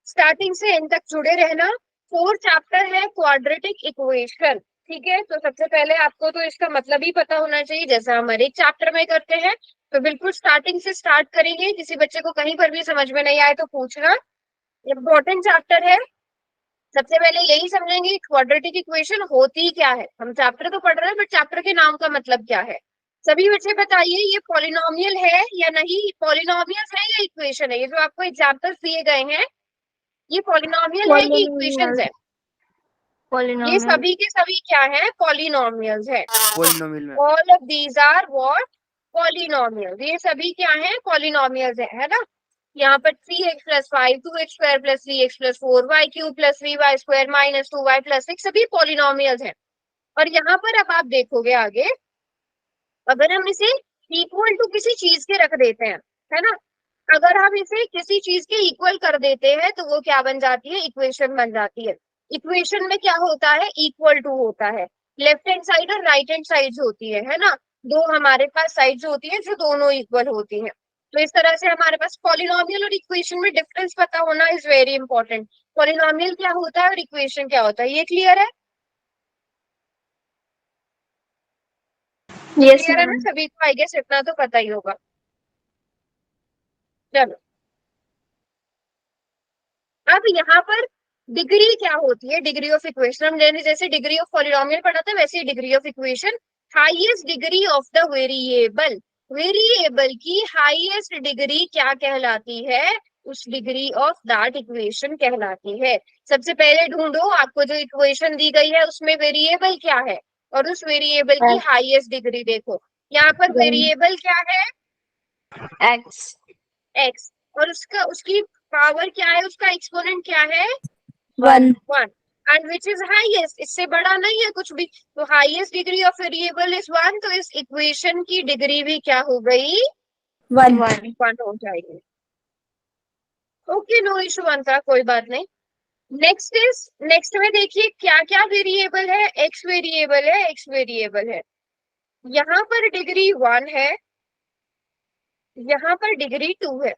Starting से and तक जुड़े रहना। 4 चैप्टर है क्वाड्रेटिक इक्वेशन। ठीक है, तो सबसे पहले आपको तो इसका मतलब ही पता होना चाहिए, जैसा हम हर एक चैप्टर में करते हैं। तो बिल्कुल स्टार्टिंग से स्टार्ट करेंगे, किसी बच्चे को कहीं पर भी समझ में नहीं आए तो पूछना। इम्पोर्टेंट चैप्टर है। सबसे पहले यही समझेंगे क्वाड्रेटिक इक्वेशन होती क्या है। हम चैप्टर तो पढ़ रहे हैं, बट चैप्टर के नाम का मतलब क्या है। सभी बच्चे बताइए, ये पॉलिनोमियल है या नहीं? पॉलिनोमियल है या इक्वेशन है? ये जो आपको एग्जाम्पल्स दिए गए हैं, ये पॉलिनोमियल है कि इक्वेशंस पॉलिनोमियल है? ये पॉलिनोमियल सभी के सभी क्या है? पॉलिनोमियल्स है। पॉलिनोमियल में all of these are what? Polynomials. ये सभी क्या है? पॉलिनोमियल्स है ना। यहाँ पर 3x + 5 2x² + 3x + 4 y³ + 3y² - 2y + 6 सभी पॉलिनोमियल्स हैं। और यहाँ पर अब आप देखोगे आगे, अगर हम इसे इक्वल टू किसी चीज के रख देते हैं, है ना, अगर हम इसे किसी चीज के इक्वल कर देते हैं तो वो क्या बन जाती है? इक्वेशन बन जाती है। इक्वेशन में क्या होता है? इक्वल टू होता है। लेफ्ट हैंड साइड और राइट हैंड साइड होती है ना। दो हमारे पास साइड्स होती है जो दोनों इक्वल होती हैं। तो इस तरह से हमारे पास पॉलिनोमियल और इक्वेशन में डिफरेंस पता होना इज वेरी इंपॉर्टेंट। पॉलिनोमियल क्या होता है और इक्वेशन क्या होता है, ये क्लियर है? यस क्लियर है ना मैम। सभी को? आई गेस इतना तो पता ही होगा। चलो, अब यहाँ पर डिग्री क्या होती है? डिग्री ऑफ इक्वेशन हमने जैसे डिग्री ऑफ पॉलिनोमियल पढ़ा था, वैसे ही degree of equation. Highest degree of the variable. Variable की हाईएस्ट डिग्री क्या कहलाती है? उस डिग्री ऑफ दैट इक्वेशन कहलाती है। सबसे पहले ढूंढो, आपको जो इक्वेशन दी गई है उसमें वेरिएबल क्या है, और उस वेरिएबल की हाईएस्ट डिग्री देखो। यहाँ पर वेरिएबल क्या है? एक्स। एक्स। और उसकी पावर क्या है? उसका एक्सपोनेंट क्या है? 1। 1। And which is highest? इससे बड़ा नहीं है कुछ भी। तो highest degree of variable is 1, तो इस इक्वेशन की डिग्री भी क्या हो गई? 1। 1 हो जाएगी। ओके, नो इशू बनता, कोई बात नहीं। नेक्स्ट में देखिए क्या क्या वेरिएबल है। एक्स वेरिएबल है, एक्स वेरिएबल है। यहाँ पर डिग्री 1 है, यहाँ पर डिग्री 2 है।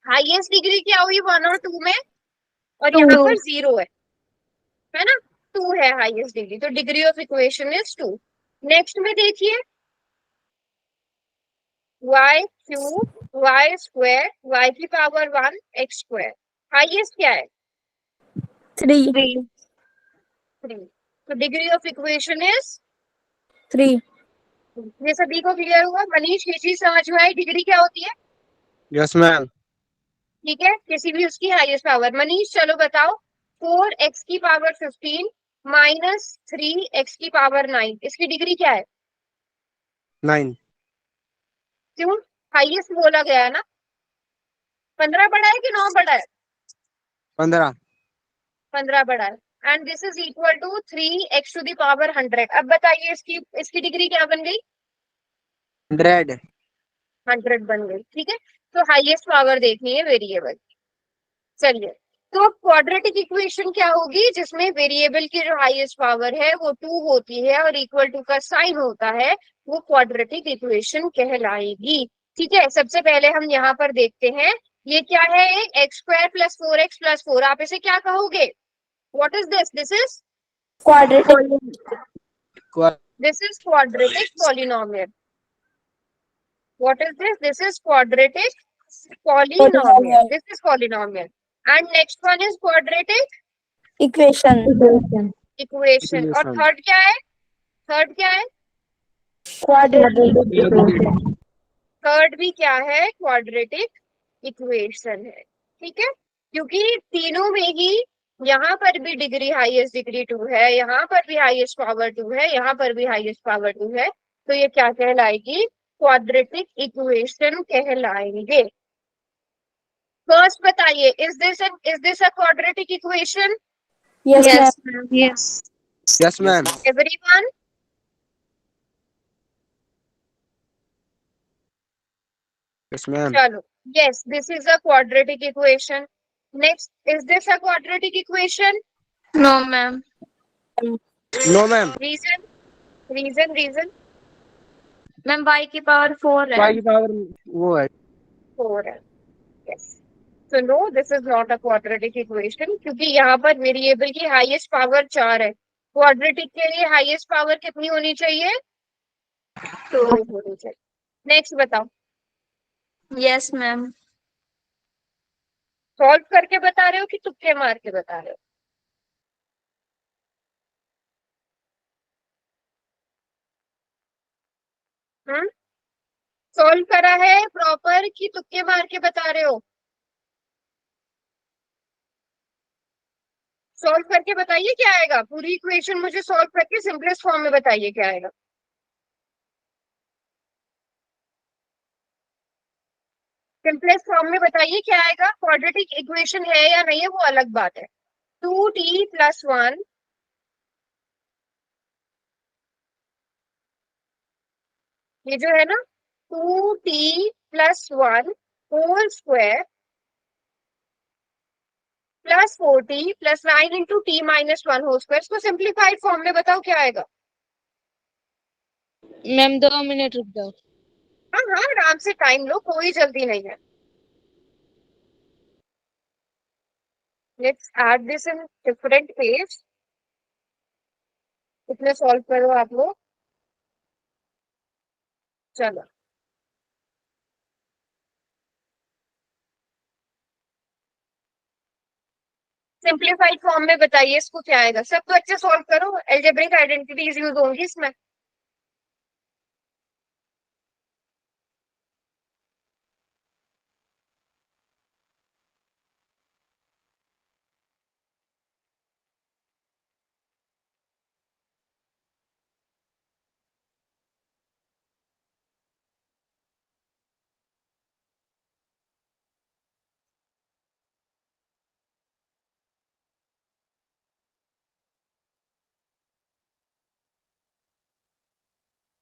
हाईएस्ट डिग्री क्या हुई 1 और 2 में? और यहाँ पर 0 है ना। 2 है हाईएस्ट डिग्री, तो degree of equation is 2। Next में देखिए, y³ y² y की पावर 1 x²। हाईएस्ट क्या है? 3। 3। तो डिग्री ऑफ इक्वेशन इज 3। ये सभी को क्लियर हुआ? मनीष, ये चीज समझ में आई? डिग्री क्या होती है? Yes ma'am. ठीक है, किसी भी उसकी हाईएस्ट पावर। मनीष चलो बताओ, 4x की पावर 15 - 3x की पावर 9, इसकी डिग्री क्या है? 9। क्यों? हाईएस्ट बोला गया है ना। 15 बड़ा है कि 9 बड़ा है? 15। 15 बड़ा है। And this is equal to 3x⁻100। अब बताइए इसकी डिग्री क्या बन गई? 100। 100 बन गई। ठीक है, तो हाईएस्ट पावर देखनी है वेरिएबल। चलिए, तो क्वाड्रेटिक इक्वेशन क्या होगी? जिसमें वेरिएबल की जो हाईएस्ट पावर है वो 2 होती है और इक्वल टू का साइन होता है, वो क्वाड्रेटिक इक्वेशन कहलाएगी। ठीक है, सबसे पहले हम यहाँ पर देखते हैं, ये क्या है? x² + 4x + 4। आप इसे क्या कहोगे? What is this? This is quadratic polynomial. What is this? This is quadratic polynomial. This is polynomial. And next one is quadratic equation. equation. और थर्ड क्या है? थर्ड क्या है? क्वाड्रेटिक। थर्ड भी क्या है? क्वाड्रेटिक इक्वेशन है। ठीक है, क्योंकि तीनों में ही यहाँ पर भी डिग्री हाईएस्ट डिग्री 2 है, यहाँ पर भी हाईएस्ट पावर 2 है, यहाँ पर भी हाईएस्ट पावर 2 है, तो ये क्या कहलाएगी? क्वाड्रेटिक इक्वेशन कहलाएंगे। फर्स्ट बताइए, is this a quadratic equation? Yes yes ma'am. Everyone? Yes ma'am. चलो, yes, this is a quadratic equation. Next, is this a quadratic equation? No ma'am. No ma'am. Reason? Ma'am y की power 4 है। y की power वो है। 4 है। Yes. So no, this is not a quadratic equation क्योंकि यहाँ पर variable की हाईएस्ट पावर 4 है. क्वाड्रेटिक के लिए हाईएस्ट पावर कितनी होनी चाहिए? 2 होनी चाहिए. नेक्स्ट बताओ. Yes, ma'am. सॉल्व करके बता रहे हो कि तुक्के मार के बता रहे हो? हम्म. सॉल्व करा है प्रॉपर कि तुक्के मार के बता रहे हो? सॉल्व करके बताइए क्या आएगा. पूरी इक्वेशन मुझे सॉल्व करके सिंपलेस्ट फॉर्म में बताइए क्या आएगा. सिंपलेस्ट फॉर्म में बताइए क्या आएगा. क्वाड्रेटिक इक्वेशन है या नहीं है वो अलग बात है. 2t+1 ये जो है ना 2t+1 whole square +4t+9 into t-1 whole square. इसको सिंप्लीफाइड फॉर्म में बताओ क्या आएगा. मैम 2 मिनट रुक जाओ. हाँ हाँ आराम से टाइम लो, कोई जल्दी नहीं है. Let's add this in different page. इतने सॉल्व करो आप लोग. चलो सिंप्लीफाइड फॉर्म में बताइए इसको क्या आएगा. सब तो अच्छे सॉल्व करो. एल्जेब्रिक आइडेंटिटीज यूज होंगी इसमें.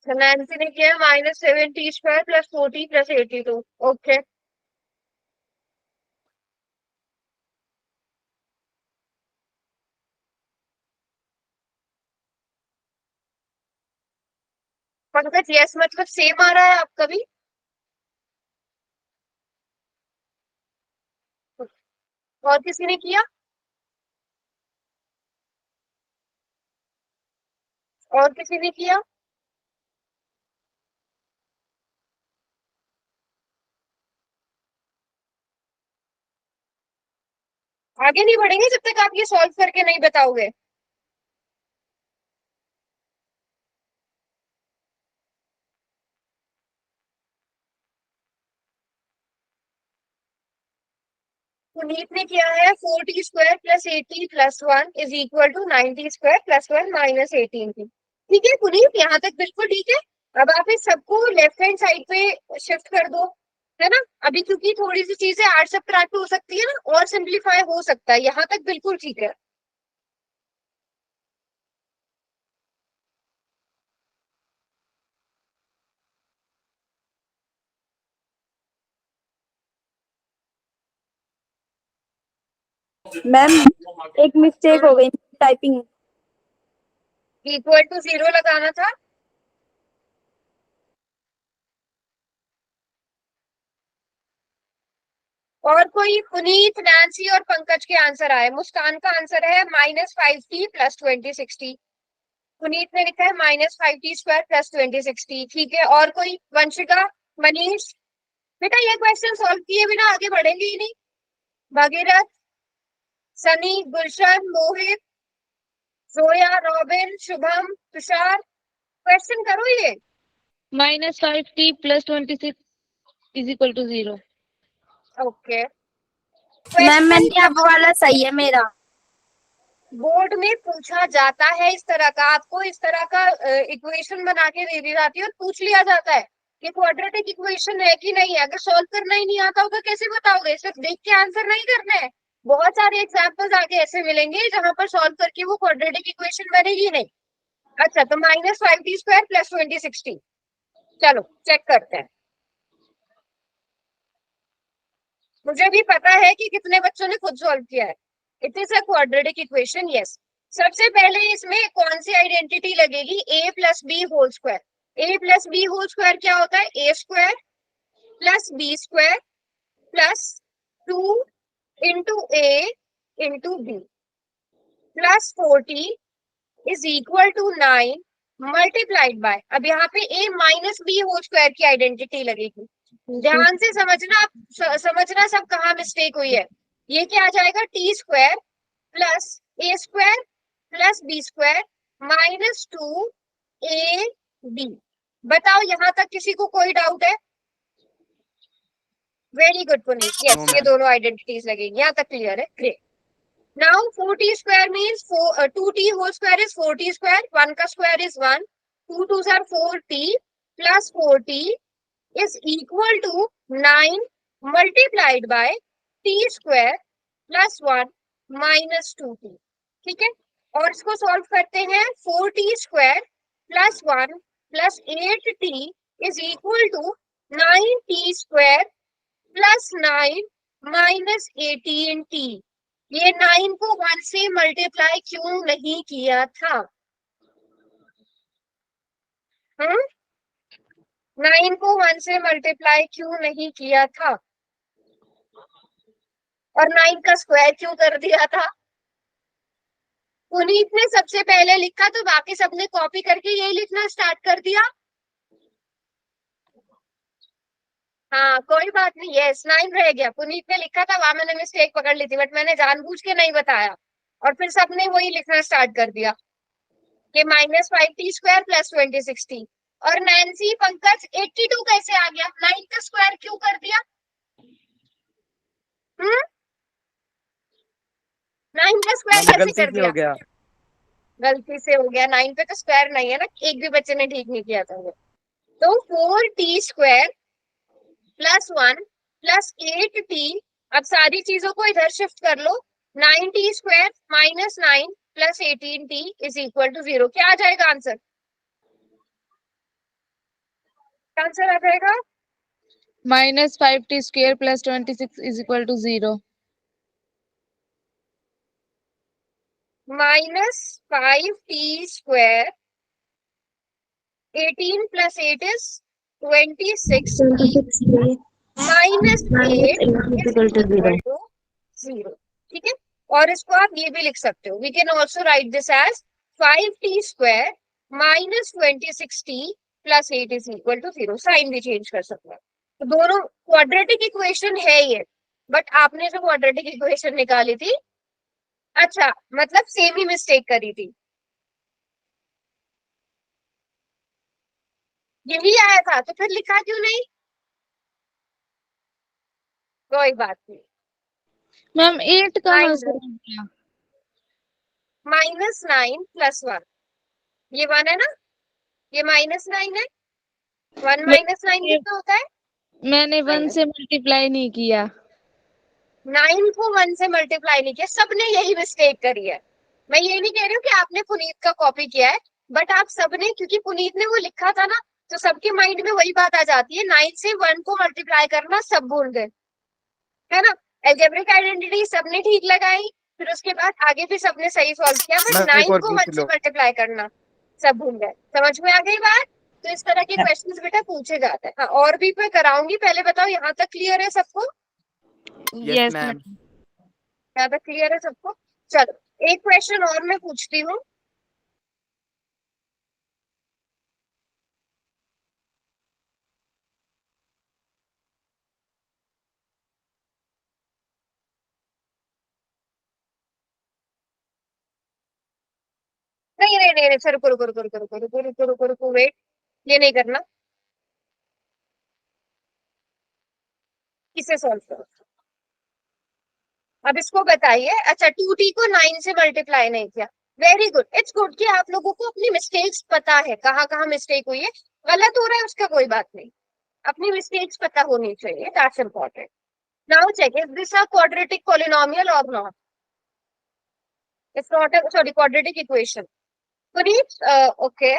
नैन्सी ने किया -7t² + 4t + 82. Okay Pankaj yes मतलब सेम आ रहा है आपका भी. और किसी ने किया? और किसी ने किया? आगे नहीं बढ़ेंगे जब तक आप ये सॉल्व करके नहीं बताओगे. पुनीत ने किया है 4t² + 80+1 is equal to 90² +1 - 18t. ठीक है पुनीत, यहाँ तक बिल्कुल ठीक है. अब आप इस सबको लेफ्ट हैंड साइड पे शिफ्ट कर दो, है ना. अभी क्योंकि थोड़ी सी चीजें ऐड सब्ट्रैक्ट हो सकती है ना और सिंप्लीफाई हो सकता है. यहाँ तक बिल्कुल ठीक है. मैम एक मिस्टेक हो गई टाइपिंग. इक्वल टू 0 लगाना था. और कोई पुनीत, नैन्सी और पंकज के आंसर आए. मुस्कान का आंसर है -5t + 2060. पुनीत ने लिखा है -5t² + 2060. ठीक है. और कोई? वंशिका, मनीष. बेटा ये क्वेश्चन सॉल्व किए बिना आगे बढ़ेंगे ही नहीं. भागीरथ, सनी, गुलशन, मोहित, जोया, रॉबिन, शुभम, तुषार. क्वेश्चन करो ये. -5t + 26 = 0. ओके मैम क्वेश्चन मैंने अब वाला सही है मेरा. बोर्ड में पूछा जाता है इस तरह का. आपको इस तरह का इक्वेशन बना के दे दी जाती है और पूछ लिया जाता है कि क्वाड्रेटिक इक्वेशन है कि नहीं है. अगर सॉल्व करना ही नहीं आता होगा कैसे बताओगे. सिर्फ देख के आंसर नहीं करना है. बहुत सारे एग्जाम्पल्स आगे ऐसे मिलेंगे जहां पर सॉल्व करके वो क्वाड्रेटिक इक्वेशन बनेगी नहीं. अच्छा तो -5t² + 2060. चलो चेक करते हैं. मुझे भी पता है कि कितने बच्चों ने खुद सॉल्व किया है. It is a quadratic equation. Yes. सबसे पहले इसमें कौन सी आइडेंटिटी लगेगी. a + b whole square. a + b whole square क्या होता है. a² + b² + 2 into a into b plus 40 is equal to 9 multiplied by, अब यहाँ पे a minus b whole square की आइडेंटिटी लगेगी। ध्यान से समझना, आप समझना सब कहाँ मिस्टेक हुई है। ये क्या आ जाएगा, t square plus a square plus b square minus 2 a b. बताओ यहाँ तक किसी को कोई डाउट है? Very good Puneet, No, yes ये ma'am. दोनों आइडेंटिटीज लगेंगी, यहाँ तक क्लियर है, great. Now 4t square means 2t whole square is 4t square. 1 का square is 1. 2 2s are 4t plus 4t is equal to 9 multiplied by t square plus 1 minus 2t. ठीक है, और इसको सॉल्व करते हैं। 4t square plus 1 plus 8t is equal to 9t square plus 9 minus 18t। ये 9 को 1 से multiply क्यों नहीं किया था? 9 को 1 से मल्टीप्लाई क्यों नहीं किया था? और 9 का स्क्वायर क्यों कर दिया था? पुनीत ने सबसे पहले लिखा तो बाकी सबने कॉपी करके यही लिखना स्टार्ट कर दिया। हाँ कोई बात नहीं, यस 9 रह गया, पुनीत ने लिखा था, वहां मैंने मिस्टेक पकड़ ली थी, बट मैंने जानबूझ के नहीं बताया और फिर सबने वही लिखना स्टार्ट कर दिया कि -5t स्क्वायर प्लस 26t। और नैन्सी पंकज 82 कैसे आ गया? 9 का स्क्वायर क्यों कर दिया? 9 का स्क्वायर मैम कैसे गलती कर से दिया? हो गया। गलती से हो गया, 9 पे तो स्क्वायर नहीं है ना, एक भी बच्चे ने ठीक नहीं किया था वो। तो 4t square plus 1 plus 8t, अब सारी चीजों को इधर शिफ्ट कर लो। 9t square minus 9 plus 18t is equal to 0। क्या आ जाएगा आंसर? आंसर आ जाएगा -5t square plus 26 is equal to 0. -5t square 18 plus 8 is 26t minus 8 is equal to 0। ठीक है, और इसको आप ये भी लिख सकते हो, we can also write this as 5t square minus 26t plus 8 is equal to 0। Sign भी चेंज कर सकते हैं। तो दोनों क्वाड्रेटिक इक्वेशन है ये, बट आपने जो क्वाड्रेटिक इक्वेशन निकाली थी, अच्छा मतलब सेम ही मिस्टेक करी थी, यही आया था, तो फिर लिखा क्यों नहीं? कोई बात नहीं। मैम 8 कहाँ से 9 आ गया? -9 प्लस 1, ये 1 है ना, ये -9 है। 1 माइनस 9 मैंने कितना होता है? मैंने 1 से मल्टीप्लाई नहीं किया। 9 को 1 से मल्टीप्लाई नहीं किया, सबने यही मिस्टेक करी है। मैं ये नहीं कह रही हूँ कि आपने पुनीत का कॉपी किया है, बट आप सबने, क्योंकि पुनीत ने वो लिखा था ना, तो सबके माइंड में वही बात आ जाती है, 9 से 1 को मल्टीप्लाई करना सब भूल गए, है ना। अलजेब्रिक आइडेंटिटी सबने ठीक लगाई, फिर उसके बाद आगे भी सबने सही सॉल्व किया, बट मैम एक 9 और को पूछ 1 से लो। मल्टीप्लाई करना सब भूल गए। समझ में आ गई बात? तो इस तरह के क्वेश्चंस बेटा पूछे जाते हैं। हाँ, और भी मैं कराऊंगी, पहले बताओ यहाँ तक क्लियर है सबको? Yes yes ma'am. मैम। यहाँ तक क्लियर है सबको? चलो एक क्वेश्चन और मैं पूछती हूँ। नहीं नहीं नहीं नहीं, सर रुको रुको रुको रुको रुको रुको रुको रुको रुको, वेट, ये नहीं करना, किसे सॉल्व करो। अब इसको बताइए, अच्छा 2t को 9 से मल्टीप्लाई नहीं किया, वेरी गुड, इट्स गुड कि आप लोगों को अपनी मिस्टेक्स पता है, कहाँ कहाँ मिस्टेक हुई है। गलत हो रहा है उसका कोई बात नहीं, अपनी मिस्टेक्स पता होनी चाहिए, that's important. Now check if this a quadratic polynomial और not. It's not a, sorry, quadratic equation. Puneet okay,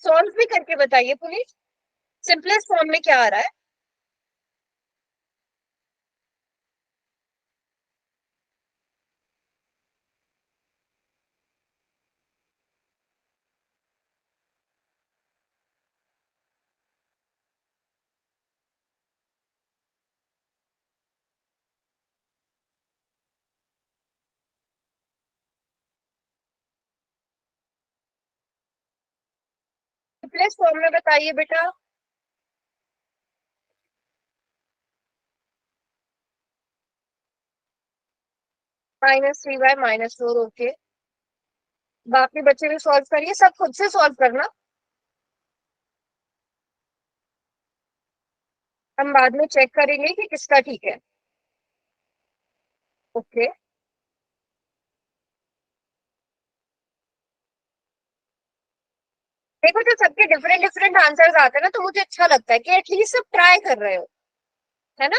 solve भी करके बताइए पुनीत, सिंपलेस्ट फॉर्म में क्या आ रहा है? सिंपलेस्ट फॉर्म में बताइए बेटा। -3y -4, okay. बाकी बच्चे भी सॉल्व करिए, सब खुद से सॉल्व करना, हम बाद में चेक करेंगे कि किसका ठीक है। ओके, देखो जो सबके डिफरेंट डिफरेंट आंसर्स आते हैं ना, तो मुझे अच्छा लगता है कि एटलीस्ट सब ट्राई कर रहे हो, है ना।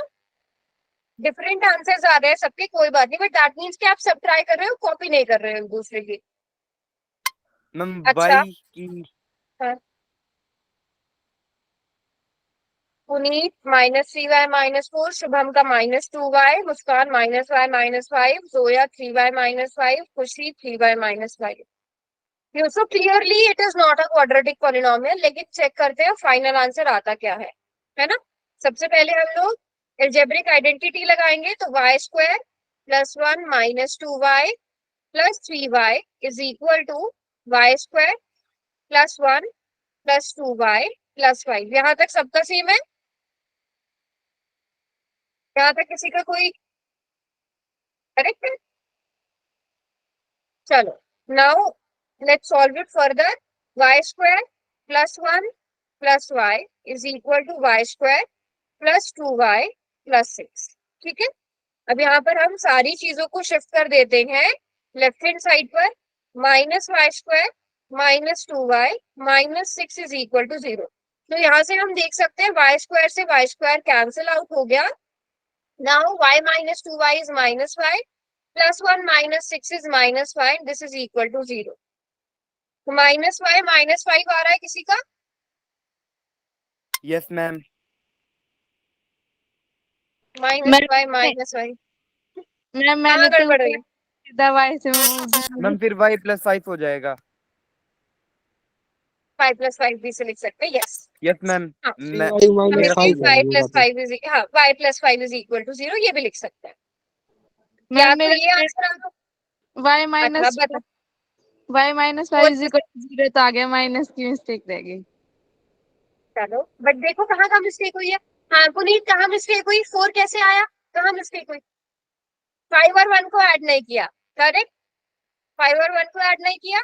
डिफरेंट आंसर्स आ रहे हैं सबके, कोई बात नहीं, बट दैट मीन्स कि आप सब ट्राई कर रहे हो, कॉपी नहीं कर रहे हो एक दूसरे की। मैम अच्छा, y की हाँ। पुनीत -3y -4, शुभम का -2y, मुस्कान -y -5, जोया 3y -5, खुशी 3y -5। So clearly it is not a quadratic polynomial, लेकिन चेक करते हैं फाइनल आंसर आता क्या है ना। सबसे पहले हम लोग एल्जेब्रिक आइडेंटिटी लगाएंगे, तो y² +1 -2y +3y is equal to y² +1 +2y +5। यहाँ तक सबका सेम है, यहाँ तक किसी का कोई करेक्ट है। चलो, now let's solve it further. y² +1 +y is equal to y² +2y +6। ठीक है, अब यहाँ पर हम सारी चीजों को शिफ्ट कर देते हैं लेफ्ट हैंड साइड पर। -y² -2y -6 is equal to 0। तो यहाँ से हम देख सकते हैं y² से y² कैंसिल आउट हो गया। Now y -2y is -y, +1 -6 is -5, this is equal to 0। तो -y -5 आ रहा है किसी का? Yes ma'am. -y -y ma'am कहाँ मैंने तो गड़बड़ हुई? दवाई से मैम फिर y +5 हो जाएगा। 5 + 5 भी से लिख सकते हैं, यस। Yes ma'am. हाँ, मैं 3y हम -5 इसलिए है y ये + बात है। 5 इज, हाँ, y + 5 इज इक्वल टू 0, ये भी लिख सकते हैं। या मैम तो मेरा ये आंसर आ गया। y अच्छा, माइनस बता। 5 इज इक्वल टू 0 तो आ गया, माइनस की मिस्टेक रह गई। चलो, बट देखो कहाँ का मिस्टेक हुई है। हाँ पुनीत, कहाँ मिस्टेक हुई? 4 कैसे आया? कहाँ मिस्टेक हुई? 5 और 1 को ऐड नहीं किया, करेक्ट। 5 और 1 को ऐड नहीं किया।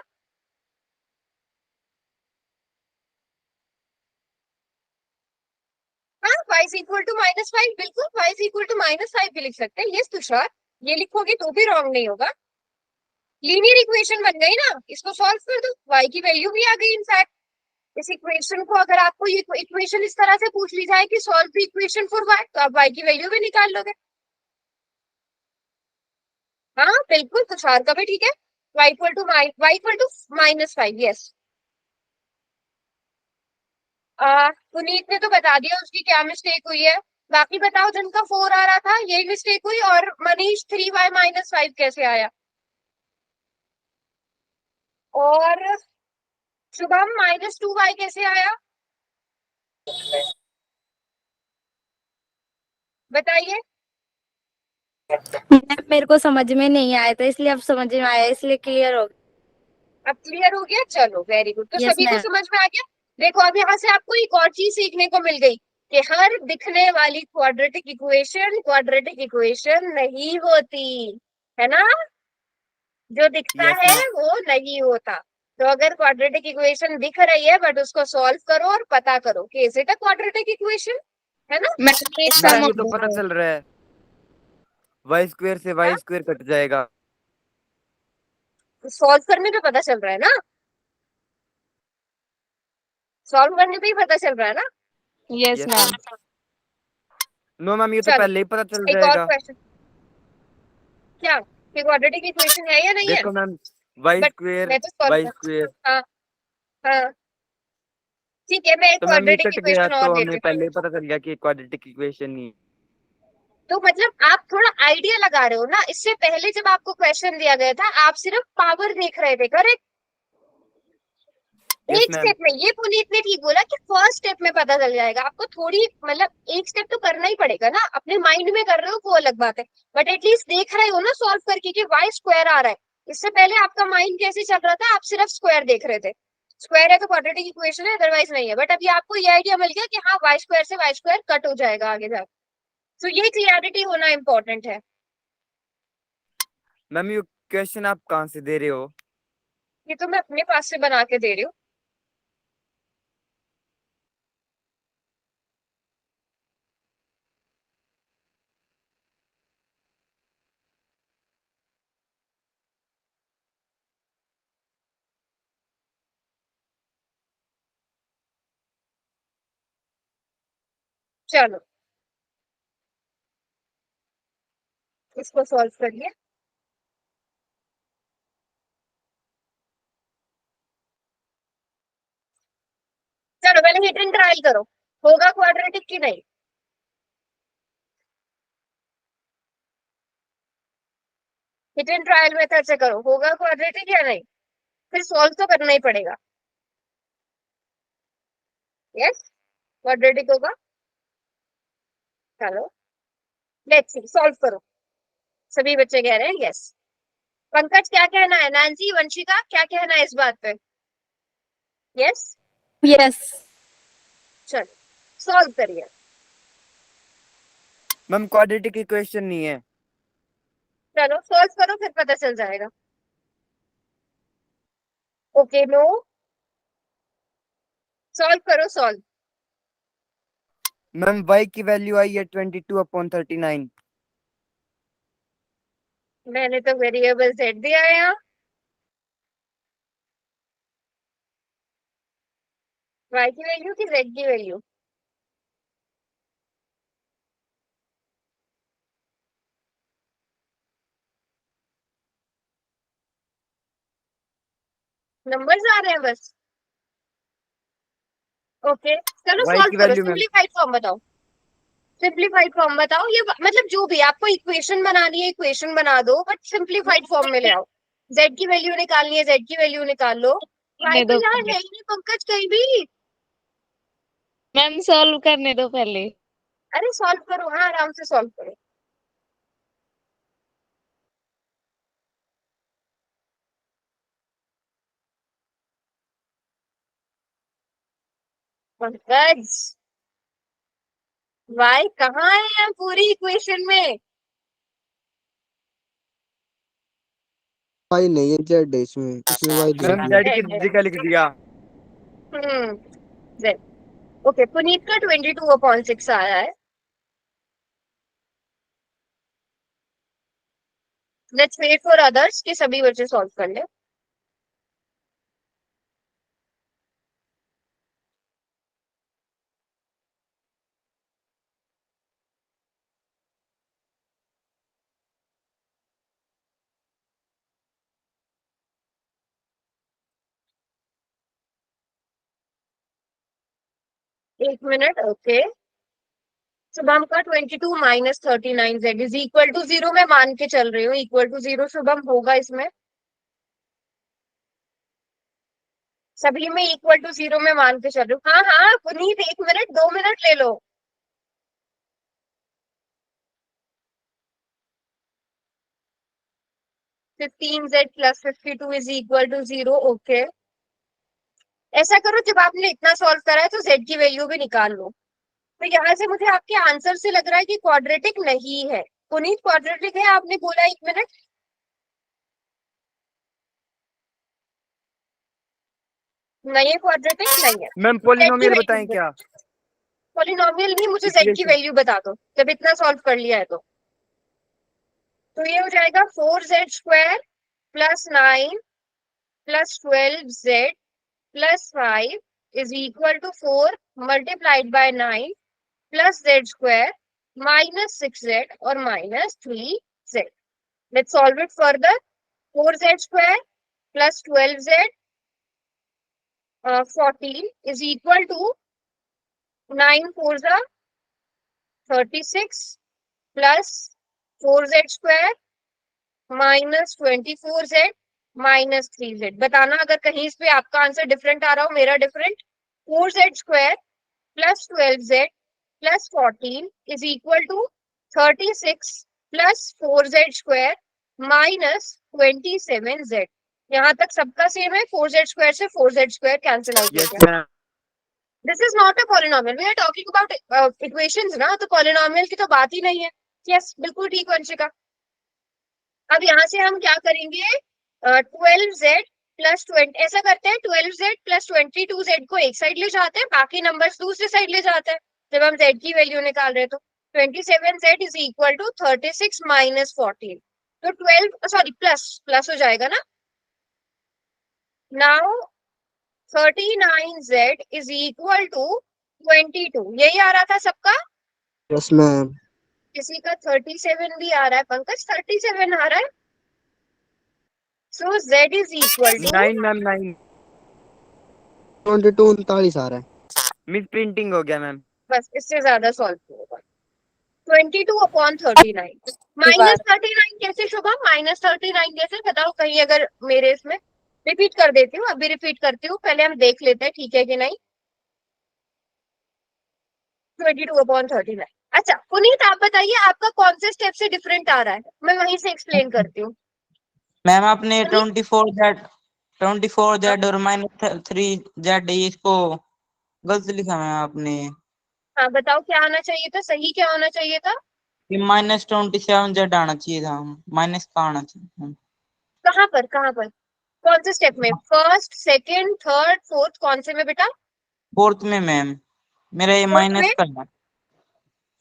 हाँ, y इज इक्वल टू -5, बिल्कुल y इज इक्वल टू -5 भी लिख सकते हैं। यस तुषार, ये लिखोगे तो भी रॉन्ग नहीं होगा। लीनियर इक्वेशन बन गई ना, इसको सॉल्व कर दो, y की वैल्यू भी आ गई इनफैक्ट। इस इक्वेशन को अगर आपको ये इक्वेशन इस तरह से पूछ ली जाए कि solve the equation for y, तो आप y की वैल्यू भी निकाल लोगे। हाँ बिल्कुल, तुषार का भी ठीक है। y equal to -5, yes. Puneet ने तो बता दिया उसकी क्या मिस्टेक हुई है। बाकी बताओ, जिनका 4 आ रहा था यही मिस्टेक हुई, और मनीष 3y -5 कैसे आया? और शुभम -2y कैसे आया? बताइए। मेरे को समझ में नहीं आया था, इसलिए अब समझ में आया, इसलिए क्लियर हो गया। अब क्लियर हो गया, चलो वेरी गुड। तो यस सभी को मैम। समझ में आ गया। देखो अब यहाँ से आपको एक और चीज सीखने को मिल गई कि हर दिखने वाली क्वाड्रेटिक इक्वेशन नहीं होती, है ना। जो दिखता यस है मैम। वो नहीं होता। तो अगर क्वाड्रेटिक इक्वेशन दिख रही है बट उसको सॉल्व करो और पता करो कि is it a quadratic equation, है ना। मैम एक मैम सम ये तो पता चल रहा है, y² से y² कट जाएगा। सॉल्व करने पे पता चल रहा है ना, सॉल्व करने पे ही पता चल रहा है ना। Yes yes ma'am. Ma'am. No ma'am ये तो चलो, पहले ही पता चल एक और जाएगा। क्वेश्चन। क्या कि क्वाड्रेटिक इक्वेशन है या नहीं है? देखो मैम, बट y² मैं तो सॉल्व कर, y², हाँ हाँ ठीक है, मैं एक तो मैम ये क्वाड्रेटिक कट गया इक्वेशन और तो देती हमें हूँ। पहले ही पता चल गया कि क्वाड्रेटिक इक्वेशन नहीं। तो मतलब आप थोड़ा आइडिया लगा रहे हो ना, इससे पहले जब आपको क्वेश्चन दिया गया था आप सिर्फ पावर देख रहे थे, करेक्ट। यस एक मैम। स्टेप में, ये पुनीत ने ठीक बोला कि फर्स्ट स्टेप में पता चल जाएगा आपको, थोड़ी मतलब एक स्टेप तो करना ही पड़ेगा ना, अपने माइंड में कर रहे हो वो अलग बात है, बट एटलीस्ट देख रहे हो ना सॉल्व करके कि y² आ रहा है। इससे पहले आपका माइंड कैसे चल रहा था, आप सिर्फ स्क्वायर देख रहे थे। स्क्वायर है तो क्वाड्रेटिक इक्वेशन है, अदरवाइज नहीं है। बट अभी आपको ये आइडिया मिल गया कि हाँ वाई स्क्वायर से वाई स्क्वायर कट हो जाएगा आगे जाके। तो ये क्लियरिटी होना इम्पोर्टेंट है। मैम ये क्वेश्चन आप कहाँ से दे रहे हो? ये तो मैं अपने पास से बना के दे रही हूँ। चलो इसको सॉल्व करिए। चलो पहले हिट एंड ट्रायल करो, होगा क्वाड्रेटिक की नहीं। हिट एंड ट्रायल मेथड से करो, होगा क्वाड्रेटिक या नहीं, फिर सॉल्व तो करना ही पड़ेगा। यस क्वाड्रेटिक होगा। चलो लेट्स सी, सॉल्व करो। सभी बच्चे कह रहे हैं यस। पंकज क्या कहना है, नैन्सी वंशिका क्या कहना है इस बात पे? Yes yes. चलो सॉल्व करिए। मैम क्वाड्रेटिक इक्वेशन नहीं है। चलो सॉल्व करो फिर पता चल जाएगा। ओके नो, सॉल्व करो सॉल्व। मैम y की वैल्यू आई है 22/39। मैंने तो वेरिएबल z दिया है यहाँ, y की वैल्यू की z की वैल्यू? नंबर्स आ रहे हैं बस। ओके चलो y सॉल्व की करो, वैल्यू मैम सिंपलीफाइड फॉर्म बताओ। सिंपलीफाइड फॉर्म बताओ, ये मतलब जो भी आपको इक्वेशन बनानी है इक्वेशन बना दो, बट सिंपलीफाइड फॉर्म में ले आओ। z की वैल्यू निकालनी है, z की वैल्यू निकाल लो। y करने तो दो यहाँ पहले। है ही नहीं पंकज कहीं भी। मैम सॉल्व करने दो पहले। अरे सॉल्व करो, हाँ आराम से सॉल्व करो। पंकज y कहाँ है यहाँ पूरी इक्वेशन में? वाई नहीं है, जेड है इसमें, इसमें वाई दे मैम दिया। z की जगह लिख दिया। हम्म z। ओके पुनीत का 22/6 आया है। लेट्स वेट फॉर अदर्स कि सभी बच्चे सॉल्व कर ले। एक मिनट। ओके शुभम का 22 - 39 z इज इक्वल टू 0 मैं मान के चल रही हूँ, इक्वल टू 0 शुभम होगा इसमें सभी में, इक्वल टू 0 में मान के चल रही हूँ। हाँ हाँ पुनीत 1 मिनट 2 मिनट ले लो। (15z + 52 is equal to 0). Okay ऐसा करो, जब आपने इतना सॉल्व करा है तो z की वैल्यू भी निकाल लो। तो यहाँ से मुझे आपके आंसर से लग रहा है कि क्वाड्रेटिक नहीं है। पुनीत क्वाड्रेटिक है आपने बोला, 1 मिनट। नहीं है क्वाड्रेटिक, नहीं है। मैम z की पॉलिनोमियल बताएं वैल्यू, क्या? पॉलिनोमियल भी मुझे z की इक्वेशन वैल्यू बता दो जब इतना सॉल्व कर लिया है तो ये हो जाएगा 4z² + 9 + 12z + 5 is equal to 4 multiplied by 9 + z² - 6z और -3z। Let's solve it further. 4z² + 12z 14 is equal to 9 × 4 = 36 plus 4z² -24z -3z। बताना अगर कहीं इस पे आपका आंसर डिफरेंट आ रहा हो, मेरा different. 4z² + 12z + 14 is equal to 36 + 4z² - 27z। यहाँ तक सबका सेम है, 4z² से 4z² कैंसिल आउट हो यस गया। Ma'am. This is not a polynomial, we are talking about equations ना, तो पॉलिनोमियल की तो बात ही नहीं है। यस बिल्कुल ठीक वंशिका। अब यहाँ से हम क्या करेंगे, 12z प्लस 20, ऐसा करते हैं 12z प्लस 22z को एक साइड ले जाते हैं, बाकी नंबर्स दूसरी साइड ले जाते हैं जब हम z की वैल्यू निकाल रहे हैं। तो 27z is equal to 36 minus 14, तो 12 सॉरी प्लस प्लस हो जाएगा ना। Now 39z is equal to 22, यही आ रहा था सबका। Yes ma'am. किसी का 37 भी आ रहा है, पंकज 37 आ रहा है। So z is equal to 9 ma'am 9। 22 39 आ रहा है। मिस प्रिंटिंग हो गया मैम। बस इससे ज्यादा सॉल्व होगा। 22/39 माइनस 39 कैसे शुभम, माइनस 39 कैसे बताओ कहीं, अगर मेरे इसमें रिपीट कर देती हूँ, अभी रिपीट करती हूँ, पहले हम देख लेते हैं ठीक है कि नहीं। 22/39। अच्छा पुनीत आप बताइए आपका कौन से स्टेप से डिफरेंट आ रहा है, मैं वहीं से एक्सप्लेन करती हूँ। मैम आपने पुनीत 24z और -3z इसको गलत लिखा मैम आपने। हाँ बताओ क्या आना चाहिए था, सही क्या होना चाहिए था। ये -27z आना चाहिए था, माइनस का आना चाहिए। कहाँ पर कहाँ पर, कौन से स्टेप में, फर्स्ट सेकंड थर्ड फोर्थ, कौन से में बेटा। फोर्थ में मैम, मेरा ये फोर्थ में माइनस का है।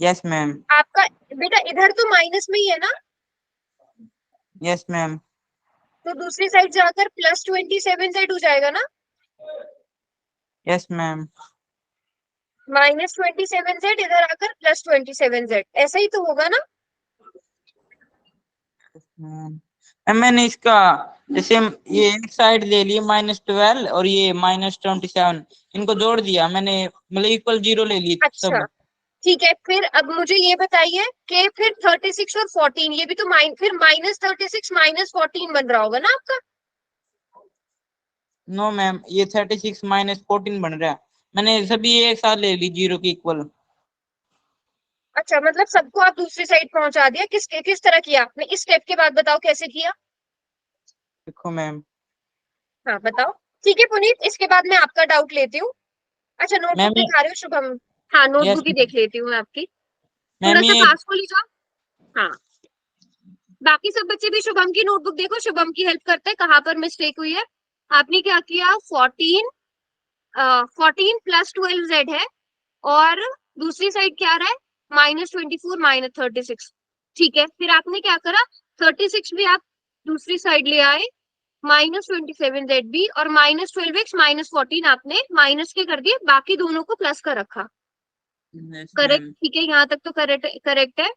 Yes ma'am. आपका, बेटा इधर तो माइनस में ही है ना, यस मैम। तो दूसरी साइड जाकर +27z हो जाएगा ना। Yes ma'am. -27z इधर आकर +27z, ऐसा ही तो होगा ना। मैम मैंने इसका जैसे ये एक साइड ले ली -12 और ये -27, इनको जोड़ दिया मैंने, मतलब इक्वल 0 ले लिए अच्छा सब। ठीक है, फिर अब मुझे ये बताइए कि फिर 36 और 14, ये भी तो फिर -36 -14 बन रहा होगा ना आपका। नो मैम, ये 36 -14 बन रहा है। मैंने सभी एक साथ ले ली 0 के इक्वल। अच्छा मतलब सबको आप दूसरी साइड पहुंचा दिया, किस तरह किया आपने, इस स्टेप के बाद बताओ कैसे किया। देखो मैम। हाँ बताओ। ठीक है पुनीत, इसके बाद मैं आपका डाउट लेती हूँ। अच्छा नोटबुक मैम दिखा रहे हो शुभम, हाँ यस नोटबुक ही देख लेती हूँ मैं आपकी। थोड़ा मैम सा ये पास को ले जाओ। हाँ बाकी सब बच्चे भी शुभम की नोटबुक देखो, शुभम की हेल्प करते हैं कहाँ पर मिस्टेक हुई है। आपने क्या किया, 14 प्लस 12z है, और दूसरी साइड क्या आ रहा है, -24 -36। ठीक है, फिर आपने क्या करा, 36 भी आप दूसरी साइड ले आए, -27z भी, और -12x -14 आपने माइनस के कर दिए, बाकी दोनों को प्लस का रखा। Yes correct, ma'am. ठीक है यहाँ तक तो करेक्ट करेक्ट है।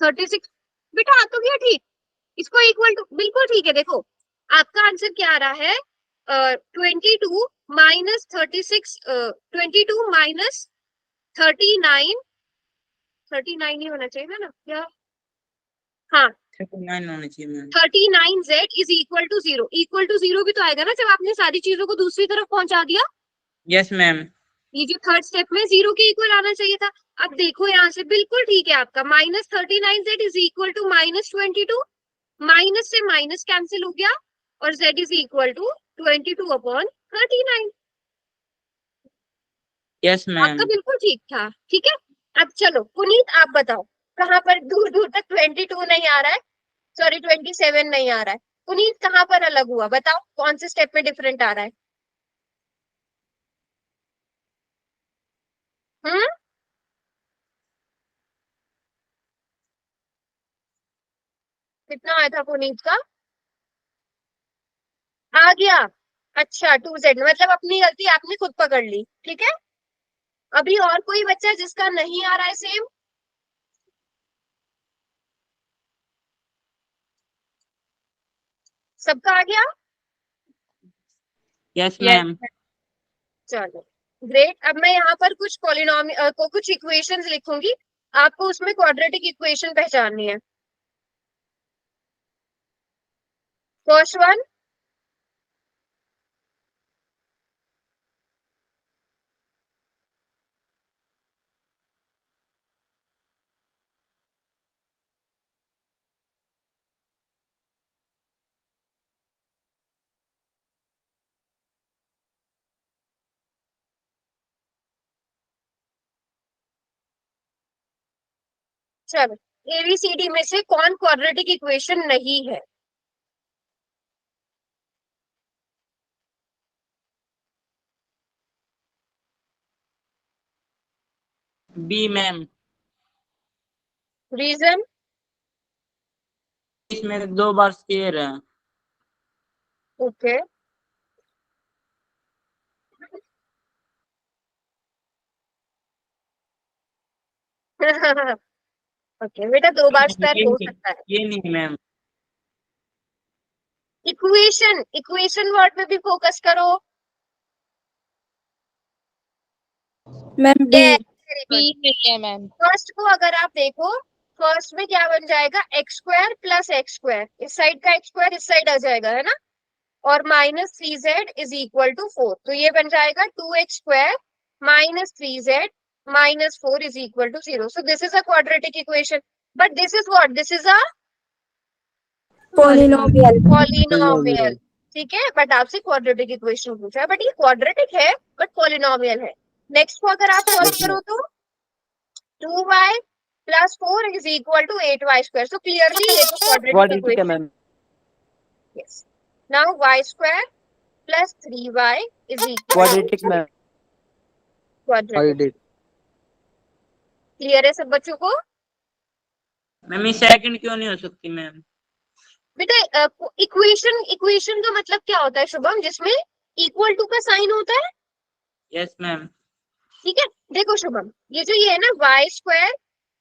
36 बेटा आ तो गया ठीक, इसको इक्वल टू बिल्कुल ठीक है। देखो आपका आंसर क्या आ रहा है, 22 -36, 22 -39, 39 ही होना चाहिए ना क्या, हाँ 39 होना चाहिए ma'am. 39z is equal to 0, equal to 0 भी तो आएगा ना जब आपने सारी चीजों को दूसरी तरफ पहुंचा दिया। Yes ma'am. ये जो थर्ड स्टेप में 0 के इक्वल आना चाहिए था। अब देखो यहाँ से बिल्कुल ठीक है आपका, -39z is equal to -22, minus से माइनस कैंसिल हो गया, और z is equal to 22/39। Yes आपका मैम। बिल्कुल ठीक था, ठीक है। अब चलो पुनीत आप बताओ, कहाँ पर दूर दूर तक 22 नहीं आ रहा है, सॉरी 27 नहीं आ रहा है, पुनीत कहाँ पर अलग हुआ बताओ, कौन से स्टेप में डिफरेंट आ रहा है। हम्म, कितना आया था पुनीत का, आ गया। अच्छा 2z, मतलब अपनी गलती आपने खुद पकड़ ली, ठीक है। अभी और कोई बच्चा जिसका नहीं आ रहा है सेम, सबका आ गया। Yes yes. मैम। चलो ग्रेट, अब मैं यहाँ पर कुछ पॉलिनोमियल को कुछ इक्वेशंस लिखूंगी, आपको उसमें क्वाड्रेटिक इक्वेशन पहचाननी है। फर्स्ट वन, चलो, एबीसीडी में से कौन क्वाड्रेटिक इक्वेशन नहीं है? B ma'am, reason? इसमें 2 बार स्क्वायर है। ओके ओके बेटा, 2 बार स्क्वायर ये हो नहीं, सकता है। ये नहीं मैम। इक्वेशन, इक्वेशन वर्ड पे भी फोकस करो। Ma'am B. Yes, very B good. नहीं है मैम। फर्स्ट को अगर आप देखो, फर्स्ट में क्या बन जाएगा? X square plus x square, इस साइड का एक्स स्क्वायर इस साइड आ जाएगा, है ना? और minus 3z is equal to 4, तो ये बन जाएगा 2x square minus 3z minus 4 is equal to 0. So this is a quadratic equation, but this is what? This is a polynomial. Polynomial, ठीक है? बट आपसे क्वाड्रेटिक इक्वेशन पूछा है, but ये क्वाड्रेटिक है बट पॉलिनोमियल है। नेक्स्ट को अगर आप सॉल्व करो तो 2y plus 4 is equal to 8y square, so clearly ये तो क्वाड्रेटिक क्वाड्रेटिक है equation. Ma'am. Yes, now y square plus 3y is equal quadratic ma'am. Quadratic. Quadratic. Clear है सब बच्चों को? मैम ये सेकंड क्यों नहीं हो सकती मैम? बेटा इक्वेशन, इक्वेशन का मतलब क्या होता है शुभम? जिसमें इक्वल टू का साइन होता है, यस मैम। ठीक है? देखो शुभम, ये है ना y square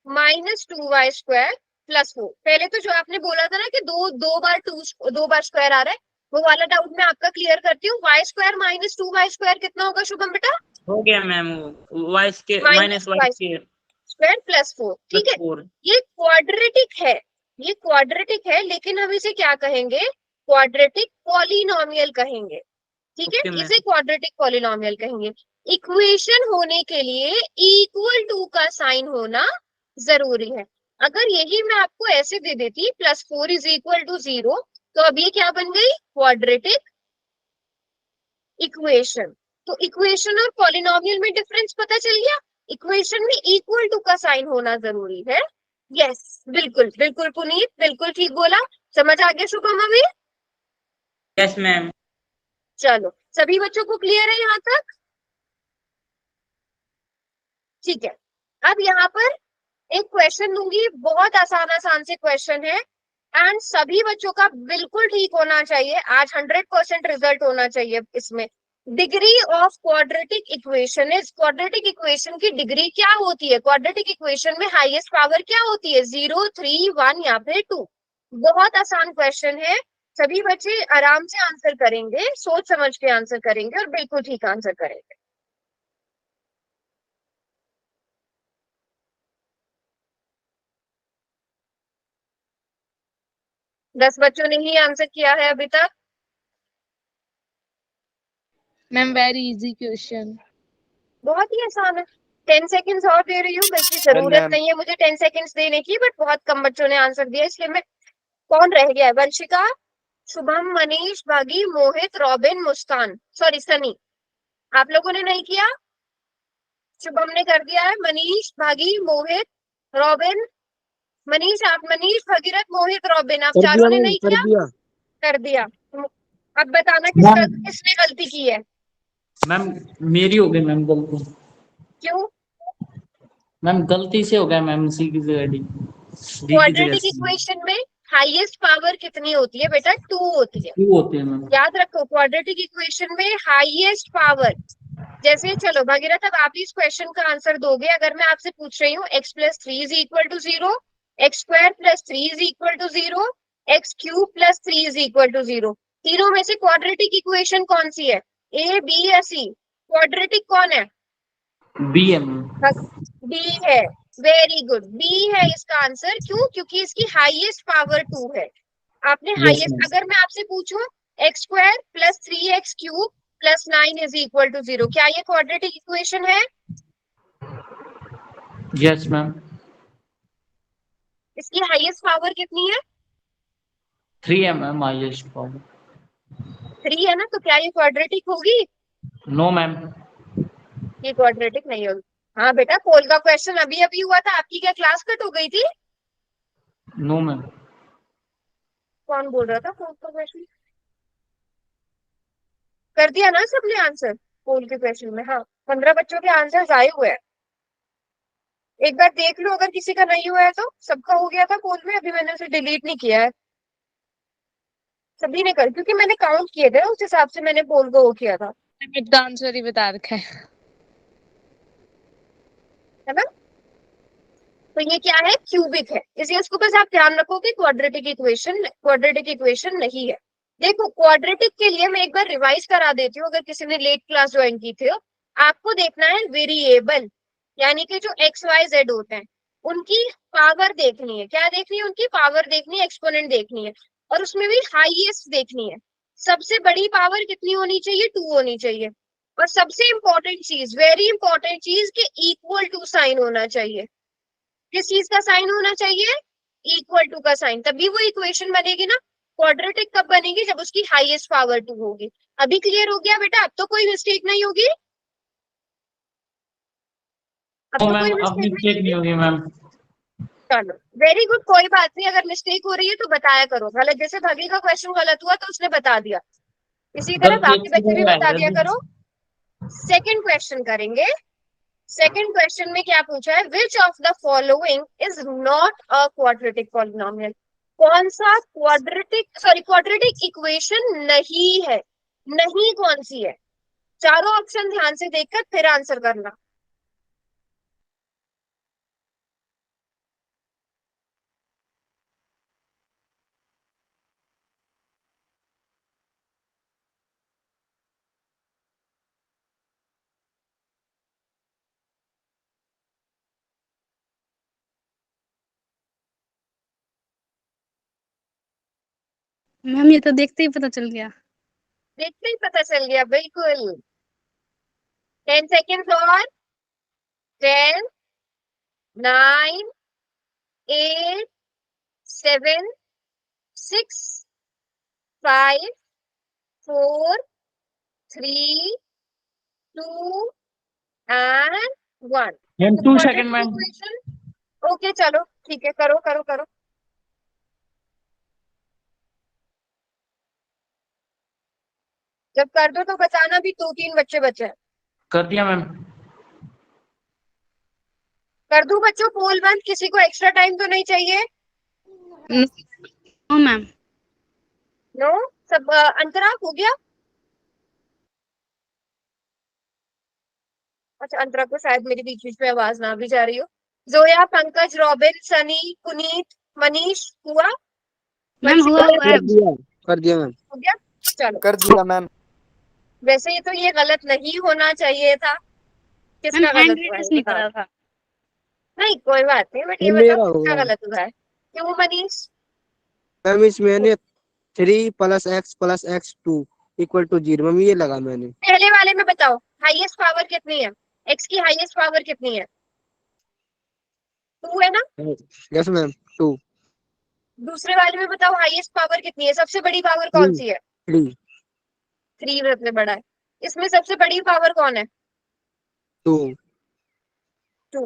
minus 2y square plus 4, पहले तो जो आपने बोला था ना कि दो बार स्क्वायर आ रहा है, वो वाला डाउट मैं आपका क्लियर करती हूँ। y square minus 2y square कितना होगा शुभम बेटा? हो गया मैम, वाई के माइनस वाई के स्क्वायर प्लस 4, ठीक है? 4। ये क्वाड्रेटिक है, ये क्वाड्रेटिक है, लेकिन हम इसे क्या कहेंगे? क्वाड्रेटिक पॉलिनोमियल कहेंगे, ठीक है? Okay ma'am. इसे क्वाड्रेटिक पॉलिनोमियल कहेंगे। इक्वेशन होने के लिए इक्वल टू का साइन होना जरूरी है। अगर यही मैं आपको ऐसे दे देती प्लस 4 इज इक्वल टू 0, तो अब ये क्या बन गई? Quadratic equation. तो इक्वेशन और पॉलिनोमियल में डिफरेंस पता चल गया? इक्वेशन में इक्वल टू का साइन होना जरूरी है। यस, बिल्कुल बिल्कुल पुनीत, बिल्कुल ठीक बोला। समझ आ गया शुभम अभी? Yes ma'am. चलो, सभी बच्चों को क्लियर है यहाँ तक? ठीक है, अब यहाँ पर एक क्वेश्चन दूंगी, बहुत आसान आसान से क्वेश्चन है, एंड सभी बच्चों का बिल्कुल ठीक होना चाहिए। आज 100% रिजल्ट होना चाहिए इसमें। Degree of quadratic equation is, quadratic equation की डिग्री क्या होती है? क्वाड्रेटिक इक्वेशन में हाईएस्ट पावर क्या होती है? 0, 3, 1 या फिर 2? बहुत आसान क्वेश्चन है, सभी बच्चे आराम से आंसर करेंगे, सोच समझ के आंसर करेंगे और बिल्कुल ठीक आंसर करेंगे। दस बच्चों ने ही आंसर किया है अभी तक। Ma'am very easy question. बहुत ही आसान है। 10 सेकंड्स और दे रही हूँ, बल्कि जरूरत मैम। नहीं है मुझे 10 सेकंड्स देने की, बट बहुत कम बच्चों ने आंसर दिया, इसलिए मैं। कौन रह गया है? वंशिका, शुभम, मनीष, भागी, मोहित, रॉबिन, मुस्कान, सॉरी सनी। आप लोगों ने नहीं किया? शुभम ने कर दिया है, मनीष, भागी, मोहित, रॉबिन। मनीष, आप, मनीष, भगीरथ, मोहित, रॉबिन, आप कर चारों दिया ने मैम, नहीं कर किया? दिया। कर दिया। अब बताना किसने गलती की है? मैम मेरी हो गई मैम गलती। क्यों? मैम गलती से हो गया मैम, सी की जगह डी की जगह क्वाड्रेटिक सी। इक्वेशन में हाईएस्ट पावर कितनी होती है बेटा? 2 होती है। 2 होते हैं मैम। याद रखो, क्वाड्रेटिक इक्वेशन में हाईएस्ट पावर, जैसे चलो भगीरथ, अब आप इस क्वेश्चन का आंसर दोगे। अगर मैं आपसे पूछ रही हूँ x plus 3 is equal to 0, x square plus 3 is equal to 0, x cube plus 3 is equal to 0, तीनों में से क्वाड्रेटिक इक्वेशन कौन सी है? ए, बी या सी? क्वाड्रेटिक कौन है? बी है मैम। बी है। वेरी गुड, बी है इसका आंसर। क्यों? क्योंकि इसकी हाईएस्ट पावर 2 है। आपने Yes, हाईएस्ट, ma'am. अगर मैं आपसे पूछूं x square plus 3x cube plus 9 is equal to 0, क्या ये क्वाड्रेटिक इक्वेशन है? Yes ma'am. इसकी हाईएस्ट पावर कितनी है? 3 है मैम हाईएस्ट पावर। 3 है ना, तो क्या ये क्वाड्रेटिक होगी? No ma'am. ये क्वाड्रेटिक नहीं होगी। हाँ बेटा, पोल का क्वेश्चन अभी अभी हुआ था। आपकी क्या क्लास कट हो गई थी? No ma'am. कौन बोल रहा था पोल का क्वेश्चन? कर दिया ना सबने आंसर पोल के क्वेश्चन में? हाँ, 15 बच्चों के आंसर आए हुए हैं। एक बार देख लो, अगर किसी का नहीं हुआ है तो। सबका हो गया था पोल में, अभी मैंने उसे डिलीट नहीं किया है। सभी ने कर, क्योंकि मैंने काउंट किए थे, उस हिसाब से मैंने पोल को वो किया था, इसका आंसर ही बता रखा है। है ना? तो ये क्या है? क्यूबिक है। इसलिए इसको बस आप ध्यान रखो कि क्वाड्रेटिक इक्वेशन नहीं है। देखो, क्वाड्रेटिक के लिए मैं एक बार रिवाइज करा देती हूँ, अगर किसी ने लेट क्लास ज्वाइन की थी। आपको देखना है वेरिएबल, यानी कि जो एक्स वाई जेड होते हैं उनकी पावर देखनी है। क्या देखनी है? उनकी पावर देखनी है, एक्सपोनेंट देखनी है, और उसमें भी हाईएस्ट देखनी है। सबसे बड़ी पावर कितनी होनी चाहिए? 2 होनी चाहिए। और सबसे इंपॉर्टेंट चीज, वेरी इंपॉर्टेंट चीज, कि इक्वल टू साइन होना चाहिए। किस चीज का साइन होना चाहिए? इक्वल टू का साइन। तभी वो इक्वेशन बनेगी ना। क्वाड्रेटिक कब बनेगी? जब उसकी हाईएस्ट पावर 2 होगी। अभी क्लियर हो गया बेटा? अब तो कोई मिस्टेक नहीं होगी। अब तो तो मैम कोई अब मिस्टेक मिस्टेक नहीं होगी मैम। चलो, वेरी गुड, कोई बात नहीं। अगर मिस्टेक हो रही है तो बताया करो। गलत, जैसे भगी का क्वेश्चन गलत हुआ तो उसने बता दिया, इसी तरह गलती बाकी अच्छी बच्चे भी जगह बता है दिया यदि। करो। सेकंड क्वेश्चन करेंगे। सेकंड क्वेश्चन में क्या पूछा है? Which of the following is not a quadratic polynomial? कौन सा क्वाड्रेटिक इक्वेशन नहीं है? नहीं कौन सी है? चारों ऑप्शन ध्यान से देखकर फिर आंसर करना। मैम ये तो देखते ही पता चल गया। देखते ही पता चल गया, बिल्कुल। 10 सेकेंड और। 10, 9, 8, 7, 6, 5, 4, 3, 2 and 1। Ma'am 2 second ma'am. Equation. Okay, चलो ठीक है, करो करो करो। जब कर दो तो बताना भी, 2-3 बच्चे बचे हैं। कर दिया मैम। कर दूं बच्चों पोल बंद? किसी को एक्स्ट्रा टाइम तो नहीं चाहिए? No ma'am. नो? सब अंतरा हो गया? अच्छा, अंतरा को शायद मेरी बीच बीच में आवाज ना भी जा रही हो। जोया, पंकज, रॉबिन, सनी, पुनीत, मनीष हुआ? मैम हुआ हुआ है। कर दिया मैम। हो गया? चलो, कर दिया मैम। वैसे ये तो ये गलत नहीं होना चाहिए था। मैम किसका हैंड गलत हुआ है रेस नहीं बताओ? करा था। नहीं कोई बात नहीं, बट ये मैम बताओ मेरा किसका हुआ। गलत हुआ है? क्यों मनीष? मैम इसमें मैंने 3 + x + x2 = 0 मैम ये लगा मैंने। पहले वाले में बताओ हाईएस्ट पावर कितनी है? एक्स की हाईएस्ट पावर कितनी है? 2 है ना? Yes ma'am 2। दूसरे वाले में बताओ हाईएस्ट पावर कितनी है? सबसे बड़ी पावर कौन 3 सी है? 3 3 सबसे बड़ा है। इसमें सबसे बड़ी पावर कौन है? 2 2।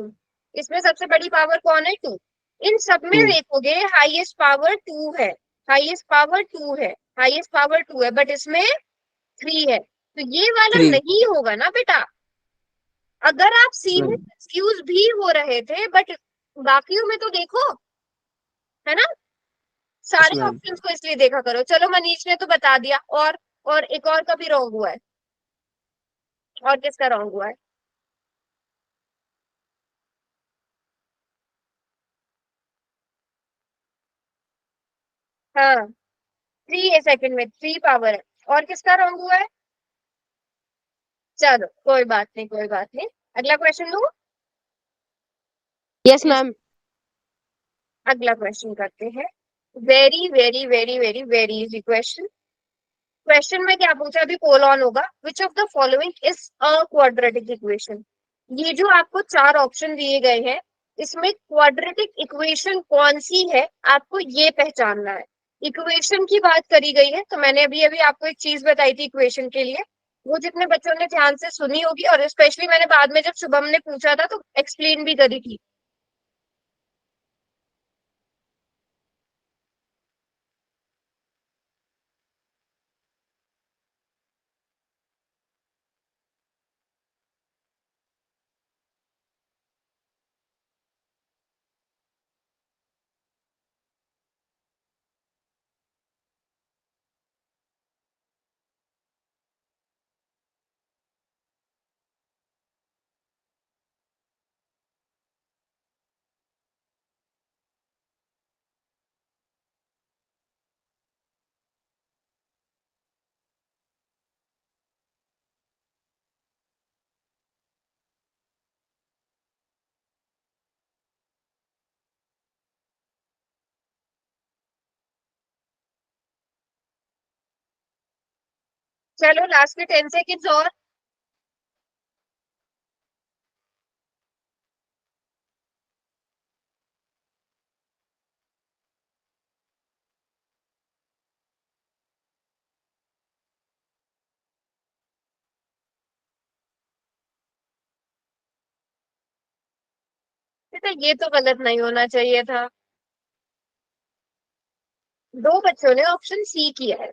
इसमें सबसे बड़ी पावर कौन है? 2। इन सब में 2 देखोगे हाईएस्ट पावर 2 है। हाईएस्ट पावर 2 है। हाईएस्ट पावर 2 है, बट इसमें 3 है, तो ये वाला 3 नहीं होगा ना बेटा। अगर आप सी में मैम। कंफ्यूज भी हो रहे थे, बट बाकियों में तो देखो, है ना? यस सारे मैम। ऑप्शंस को इसलिए देखा करो। चलो, मनीष ने तो बता दिया। और एक और का भी रॉन्ग हुआ है। और किसका रॉन्ग हुआ है? हाँ, 3 है सेकंड में, 3 पावर है। और किसका रॉन्ग हुआ है? चलो कोई बात नहीं, कोई बात नहीं। अगला क्वेश्चन लूं? Yes ma'am. अगला क्वेश्चन करते हैं। Very very very very very easy question. Question में क्या पूछा? अभी पोल ऑन होगा। Which of the following is a quadratic equation? ये जो आपको 4 ऑप्शन दिए गए हैं, इसमें क्वाड्रेटिक इक्वेशन कौन सी है आपको ये पहचानना है। इक्वेशन की बात करी गई है, तो मैंने अभी अभी आपको एक चीज बताई थी इक्वेशन के लिए। वो जितने बच्चों ने ध्यान से सुनी होगी, और स्पेशली मैंने बाद में जब शुभम ने पूछा था तो एक्सप्लेन भी करी थी। चलो लास्ट के 10 सेकेंड्स और। बेटा ये तो गलत नहीं होना चाहिए था। दो बच्चों ने ऑप्शन सी किया है,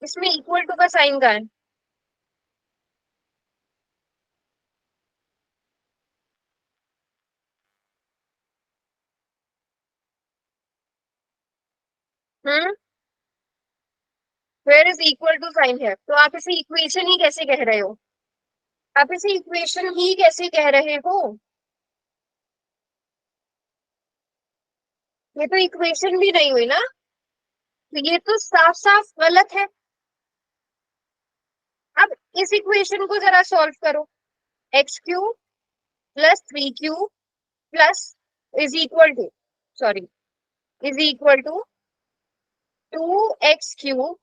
इसमें इक्वल टू का साइन का है। Hmm, where is equal to sine है, तो आप इसे इक्वेशन ही कैसे कह रहे हो? आप इसे इक्वेशन ही कैसे कह रहे हो? ये तो इक्वेशन भी नहीं हुई ना, तो ये तो साफ साफ गलत है। अब इस इक्वेशन को जरा सॉल्व करो। X cube plus 3 cube plus is equal to, sorry, is equal to 2x³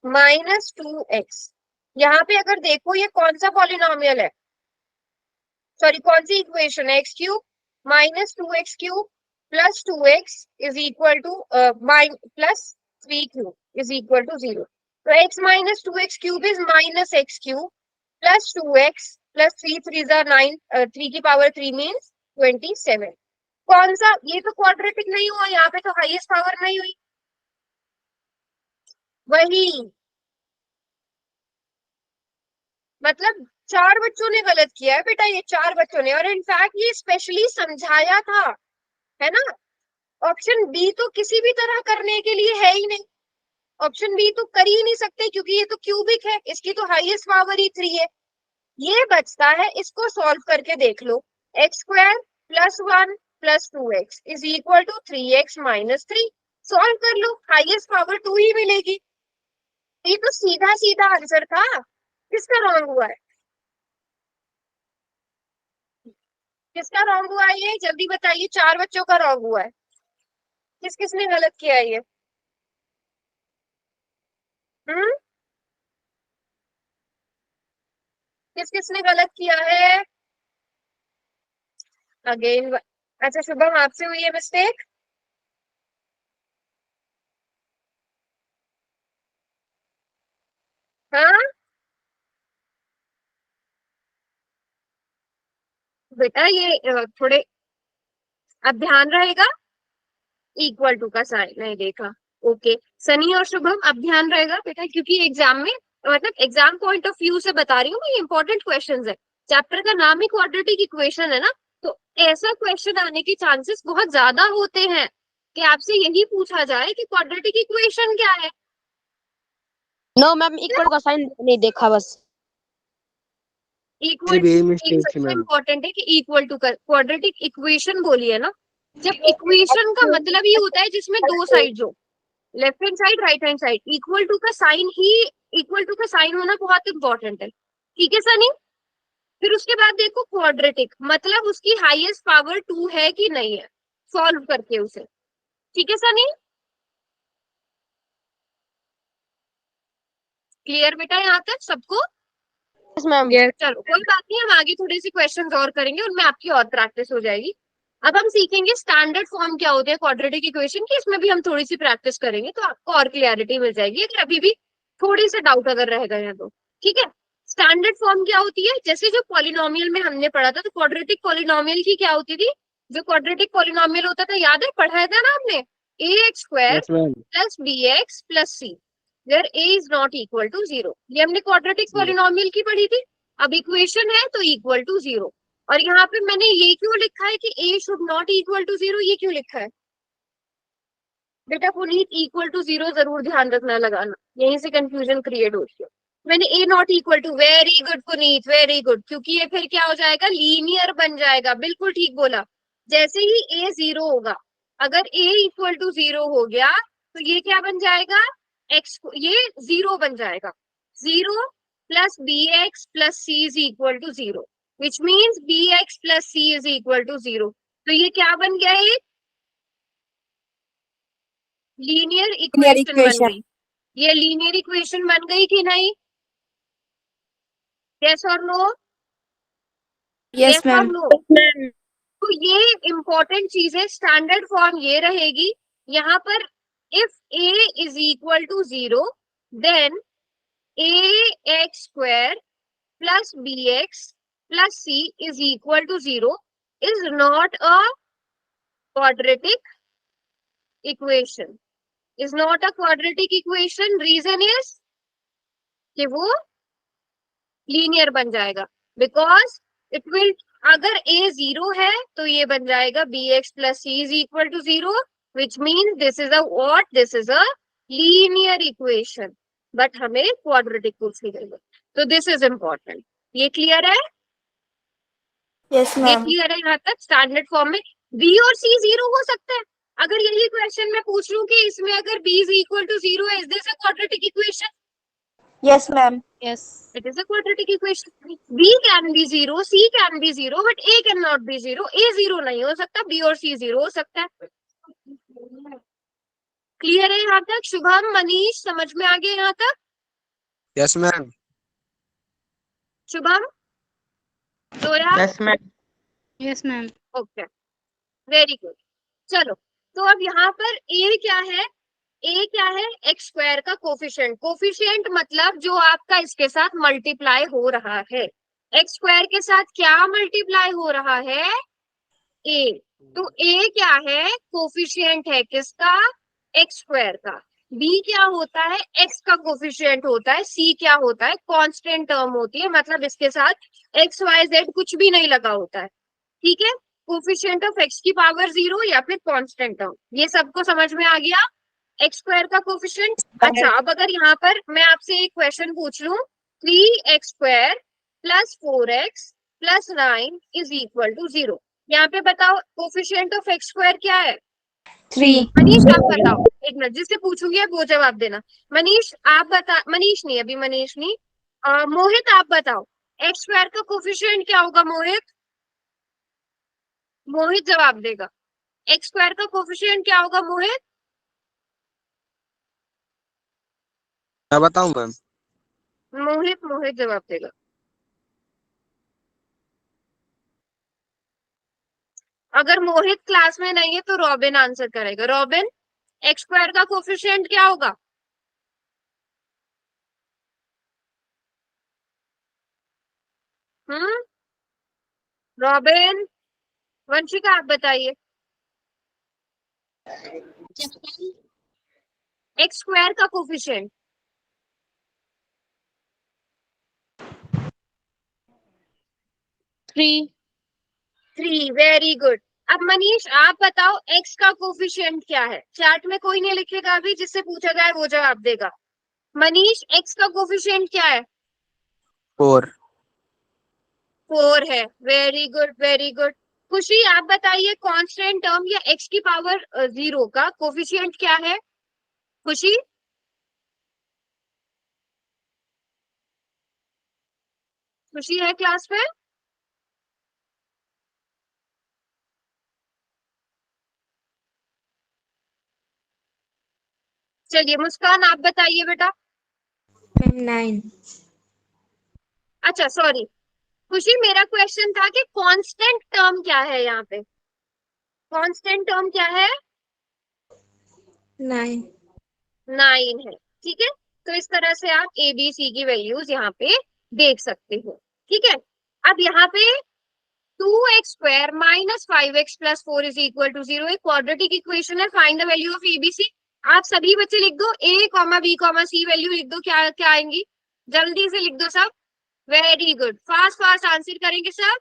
minus 2x। यहाँ पे अगर देखो ये कौन सा पॉलिनोमियल है, सॉरी कौन सी इक्वेशन है? x³ minus 2x³ plus 2x is equal to plus 3 cube is equal to 0। तो x minus 2x³ is minus x³ plus 2x plus 3 3 9, 3 की पावर 3 मीन्स 27। कौन सा? ये तो क्वाड्रेटिक नहीं हुआ, यहाँ पे तो हाईएस्ट पावर नहीं हुई। वही मतलब 4 बच्चों ने गलत किया है बेटा, ये 4 बच्चों ने, और इनफैक्ट ये स्पेशली समझाया था, है ना। ऑप्शन बी तो किसी भी तरह करने के लिए है ही नहीं, ऑप्शन बी तो कर ही नहीं सकते क्योंकि ये तो क्यूबिक है, इसकी तो हाईएस्ट पावर ही 3 है। ये बचता है, इसको सॉल्व करके देख लो। x² plus 1 plus 2x is equal to 3x minus 3। Solve कर लो, हाईएस्ट पावर 2 ही मिलेगी। ये तो सीधा सीधा आंसर था। किसका रॉन्ग हुआ है? किसका रॉन्ग हुआ है? ये जल्दी बताइए, 4 बच्चों का रॉन्ग हुआ है। किस किसने गलत किया है ये? हम्म, किस किसने गलत किया है? अगेन अच्छा शुभम, आपसे हुई है मिस्टेक? हाँ बेटा ये थोड़े अब ध्यान रहेगा। इक्वल टू का साइन नहीं देखा, ओके। सनी और शुभम अब ध्यान रहेगा बेटा, क्योंकि एग्जाम में, मतलब एग्जाम पॉइंट ऑफ व्यू से बता रही हूँ मैं, ये इंपॉर्टेंट क्वेश्चंस है। चैप्टर का नाम ही क्वाड्रेटिक इक्वेशन है ना, तो ऐसा क्वेश्चन आने के चांसेस बहुत ज्यादा होते हैं कि आपसे यही पूछा जाए कि क्वाड्रेटिक इक्वेशन क्या है। नो मैम, इक्वल का साइन नहीं देखा बस। इक्वल भी एक मिस्टेक थी सबसे मैम। इम्पोर्टेंट है कि इक्वल टू का क्वाड्रेटिक इक्वेशन बोली है ना, जब इक्वेशन का मतलब ही होता है जिसमें दो साइड हो, left hand side right hand side, equal to का साइन ही, इक्वल टू का साइन होना बहुत इंपॉर्टेंट है, ठीक है सनी। फिर उसके बाद देखो क्वाड्रेटिक मतलब उसकी हाईएस्ट पावर 2 है कि नहीं है, सॉल्व करके उसे, ठीक है सनी। क्लियर बेटा यहाँ तक सबको? Yes ma'am. Yes. चलो कोई बात नहीं, हम आगे थोड़ी सी क्वेश्चंस और करेंगे, उनमें आपकी और प्रैक्टिस हो जाएगी। अब हम सीखेंगे स्टैंडर्ड फॉर्म क्या होती है क्वाड्रेटिक इक्वेशन की, इसमें भी हम थोड़ी सी प्रैक्टिस करेंगे तो आपको और क्लियरिटी मिल जाएगी, अगर अभी भी थोड़ी सा डाउट अगर रह गए हैं तो। ठीक है, स्टैंडर्ड फॉर्म क्या होती है, जैसे जो पॉलिनोमियल में हमने पढ़ा था, तो क्वाड्रेटिक पॉलिनोमियल की क्या होती थी, जो क्वाड्रेटिक पॉलिनोमियल होता था याद है, पढ़ाया था ना हमने, ax square yes ma'am. Plus bx plus c where a is not equal to 0, ये हमने क्वाड्रेटिक पॉलिनोमियल की पढ़ी थी। अब इक्वेशन है तो इक्वल टू 0, और यहाँ पे मैंने ये क्यों लिखा है कि a should not equal to 0, ये क्यों लिखा है बेटा पुनीत, इक्वल टू 0 जरूर ध्यान रखना, लगाना, यहीं से कंफ्यूजन क्रिएट होती है। मैंने a not equal to, very good Puneet very good, क्योंकि ये फिर क्या हो जाएगा, लीनियर बन जाएगा, बिल्कुल ठीक बोला। जैसे ही a 0 होगा, अगर a इक्वल टू 0 हो गया तो ये क्या बन जाएगा, x, ये 0 बन जाएगा, 0 plus bx plus c is equal to 0, which means bx plus c is equal to 0। तो ये क्या बन गया, ये लीनियर इक्वेशन बन गई। ये लीनियर इक्वेशन बन गई कि नहीं, यस और नो, यस और मैम। नो। तो ये इंपॉर्टेंट चीज है, स्टैंडर्ड फॉर्म ये रहेगी यहाँ पर, if a is equal to 0 then ax square plus bx plus c is equal to 0 is not a quadratic equation, is not a quadratic equation. Reason is कि वो लीनियर बन जाएगा, बिकॉज इट विल, अगर a 0 है तो ये बन जाएगा bx plus c is equal to 0, which means this is a what, this is a linear equation, but हमें क्वाड्रेटिक पूछनी चाहिए, तो दिस इज इम्पोर्टेंट। ये क्लियर है, यस ये मैम। क्लियर है यहाँ तक। स्टैंडर्ड फॉर्म में b और c 0 हो सकता है, अगर यही क्वेश्चन मैं पूछ लूं कि इसमें अगर b इज इक्वल टू 0 है, is this a quadratic equation, yes ma'am. Yes. it is a quadratic equation. b can be 0, c can be 0, but a cannot be 0, a 0 नहीं हो सकता, b और c 0 हो सकता है। क्लियर है यहाँ तक, शुभम मनीष समझ में आ गया यहाँ तक, yes ma'am. Shubham Zoya, yes ma'am. Yes ma'am. Okay very good. चलो, तो अब यहाँ पर a क्या है, a क्या है, एक्स स्क्वायर का कोफिशिएंट, कोफिशिएंट मतलब जो आपका इसके साथ मल्टीप्लाई हो रहा है, एक्स स्क्वायर के साथ क्या मल्टीप्लाई हो रहा है, a, तो a क्या है, कोफिशिएंट है किसका, एक्स स्क्वायर का। b क्या होता है, x का कोफिशिएंट होता है, c क्या होता है, कांस्टेंट टर्म होती है, मतलब इसके साथ x y z कुछ भी नहीं लगा होता है। ठीक है, कोफिशिएंट ऑफ x की पावर 0 या फिर कांस्टेंट टर्म, ये सबको समझ में आ गया, एक्स स्क्वायर का कोफिशिएंट। अच्छा, अब अगर यहाँ पर मैं आपसे एक क्वेश्चन पूछ लूं, 3x square plus 4x plus 9 is equal to 0, यहाँ पे बताओ कोफिशिएंट ऑफ एक्स स्क्वायर क्या है, 3। मनीष आप बताओ, एक मिनट, जिससे पूछूंगी आप वो जवाब देना। मनीष आप बता, मनीष नहीं, अभी मनीष नहीं, मोहित आप बताओ, एक्स स्क्वायर का कोफिशिएंट क्या होगा, मोहित, मोहित जवाब देगा, एक्स स्क्वायर का कोफिशिएंट क्या होगा मोहित, मैं बताऊं मैम, मोहित, मोहित जवाब देगा। अगर मोहित क्लास में नहीं है तो रॉबिन आंसर करेगा। रॉबिन, एक्स स्क्वायर का कोफिशिएंट क्या होगा, रॉबिन, वंशिका आप बताइए, एक्स स्क्वायर का कोफिशिएंट, 3। 3, very good. अब मनीष आप बताओ, एक्स का कोफिशिएंट क्या है, चार्ट में कोई नहीं लिखेगा अभी, जिससे पूछा जाए वो जवाब देगा। मनीष, एक्स का कोफिशिएंट क्या है, 4। 4 है, वेरी गुड वेरी गुड। खुशी आप बताइए, कांस्टेंट टर्म या एक्स की पावर 0 का कोफिशिएंट क्या है, खुशी, खुशी है क्लास में, चलिए मुस्कान आप बताइए बेटा। 9। अच्छा सॉरी खुशी, मेरा क्वेश्चन था कि कांस्टेंट टर्म क्या है यहाँ पे, कांस्टेंट टर्म क्या है? 9। 9 है। ठीक है, तो इस तरह से आप ए बी सी की वैल्यूज यहाँ पे देख सकते हो। ठीक है, अब यहाँ पे 2x² - 5x + 4 = 0 एक क्वाड्रेटिक इक्वेशन है। Find the value of ABC. आप सभी बच्चे लिख दो a, b, c वैल्यू लिख दो, क्या क्या आएंगी, जल्दी से लिख दो सब। Very good, fast fast answer करेंगे सब।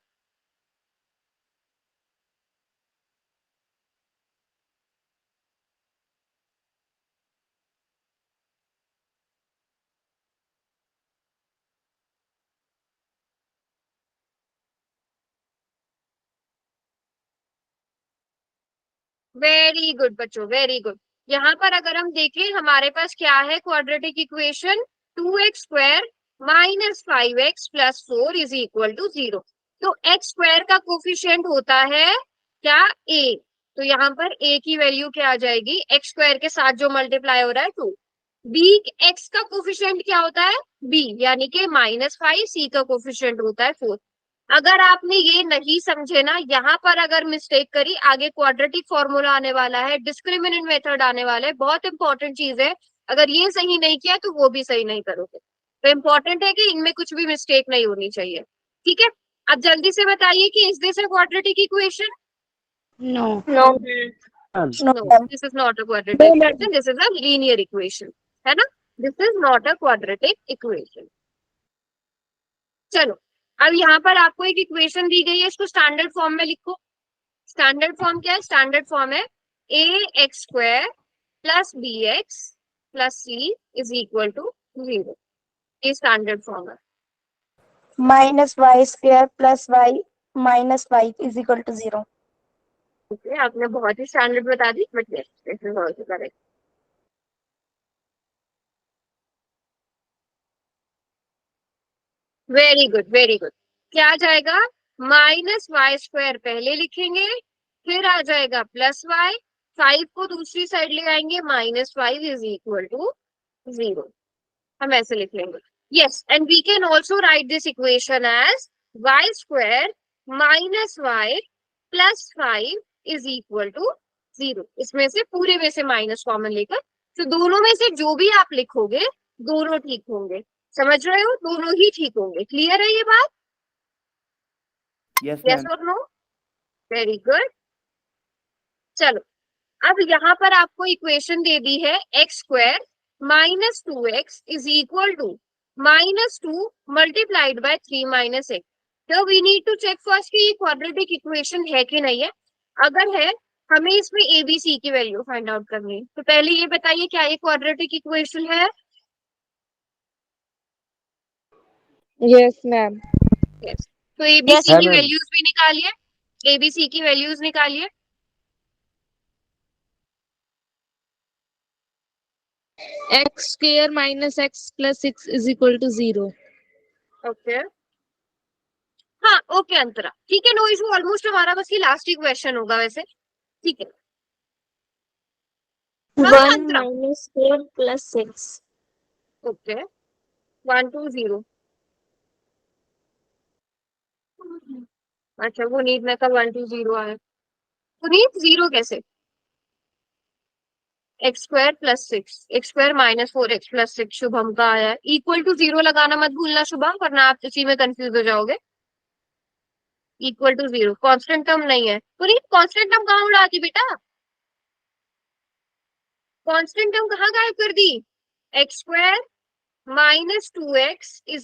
वेरी गुड बच्चों, वेरी गुड। यहाँ पर अगर हम देखें हमारे पास क्या है क्वाड्रेटिक इक्वेशन, 2x² - 5x + 4 = 0। तो x² का कोफिशिएंट होता है क्या, a। तो यहाँ पर a की वैल्यू क्या आ जाएगी, x² के साथ जो मल्टीप्लाई हो रहा है 2। b, x का कोफिशिएंट क्या होता है, b, यानी कि -5। c का कोफिशिएंट होता है 4। अगर आपने ये नहीं समझे ना, यहाँ पर अगर मिस्टेक करी, आगे क्वाड्रेटिक फॉर्मूला आने वाला है, डिस्क्रिमिनेंट मेथड आने वाला है, बहुत इंपॉर्टेंट चीज है। अगर ये सही नहीं किया तो वो भी सही नहीं करोगे। तो इम्पोर्टेंट है कि इनमें कुछ भी मिस्टेक नहीं होनी चाहिए। ठीक है, अब जल्दी से बताइए कि is this a quadratic equation? No. No, this is not a quadratic equation, this is a linear equation, है ना। This is not a quadratic equation. चलो, अब यहाँ पर आपको एक इक्वेशन दी गई है, इसको स्टैंडर्ड फॉर्म में लिखो। स्टैंडर्ड फॉर्म क्या है, स्टैंडर्ड फॉर्म है ax² + bx + c = 0। ये स्टैंडर्ड फॉर्म है। -y² + y - 5 = 0। ओके, आपने बहुत ही स्टैंडर्ड बता दी, but this is also correct. Very good, very good. क्या आ जाएगा, -y² पहले लिखेंगे, फिर आ जाएगा +y, 5 को दूसरी साइड ले आएंगे, -5 = 0। हम ऐसे लिख लेंगे। Yes, and we can also write this equation as y² - y + 5 = 0। इसमें से पूरे में से माइनस कॉमन लेकर, तो दोनों में से जो भी आप लिखोगे दोनों ठीक होंगे। समझ रहे हो, दोनों ही ठीक होंगे। क्लियर है ये बात? Yes yes ma'am. और नो? Very good. चलो, अब यहाँ पर आपको इक्वेशन दे दी है x² - 2x = -2 × 3 - x। तो we need to check first कि ये क्वाड्रेटिक इक्वेशन है कि नहीं है। अगर है, हमें इसमें ए बी सी की वैल्यू फाइंड आउट करनी है। तो पहले ये बताइए, क्या ये क्वाड्रेटिक इक्वेशन है? Yes, ma'am. यस। तो ए बी सी है की मैम। वैल्यूज भी निकालिए, ए बी सी की वैल्यूज निकालिए। x² - x + 6 = 0. ओके, हाँ ओके अंतरा, ठीक है, नो इशू। ऑलमोस्ट हमारा बस ये लास्ट ही क्वेश्चन होगा वैसे। ठीक है, हाँ 1 अंतरा। - 4 + 6। ओके, 1 2 0। अच्छा, वो नीट में का 1 2 0 आया। पुनीत 0 कैसे? x² + 6, x² - 4x + 6 शुभम का आया है। = 0 लगाना मत भूलना शुभम, वरना आप इसी में कंफ्यूज हो जाओगे। = 0 कांस्टेंट टर्म नहीं है। पुनीत कांस्टेंट टर्म कहाँ उड़ा दी बेटा? कांस्टेंट टर्म कहाँ गायब कर दी? x² - 2x =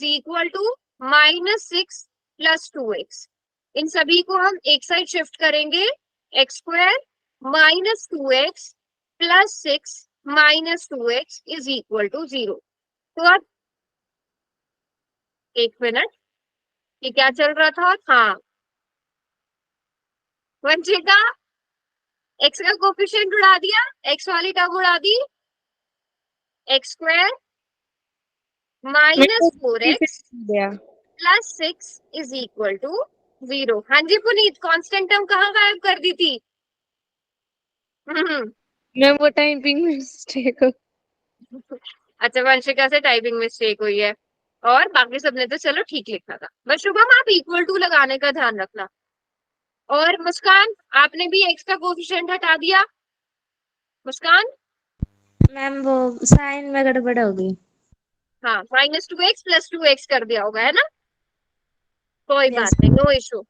-6 + 2x। इन सभी को हम एक साइड शिफ्ट करेंगे। x² - 2x + 6 - 2x = 0। तो अब एक मिनट, ये क्या चल रहा था? हाँ, वंशिका, x का कोफिशिएंट उड़ा दिया, x वाली टर्म उड़ा दी। x² - 4x Yeah. + 6 = 0। हाँ जी पुनीत, कांस्टेंट टर्म कहाँ गायब कर दी थी? मैम वो टाइपिंग मिस्टेक हो। अच्छा, वंशिका से टाइपिंग मिस्टेक हुई है, और बाकी सबने तो चलो ठीक लिखा था। बस शुभम आप = लगाने का ध्यान रखना। और मुस्कान, आपने भी x का कोफिशिएंट हटा दिया। मुस्कान, मैम वो साइन में गड़बड़ हो गई। हाँ, -2x + 2x कर दिया होगा, है ना? कोई Yes. बात नहीं, नो इशू।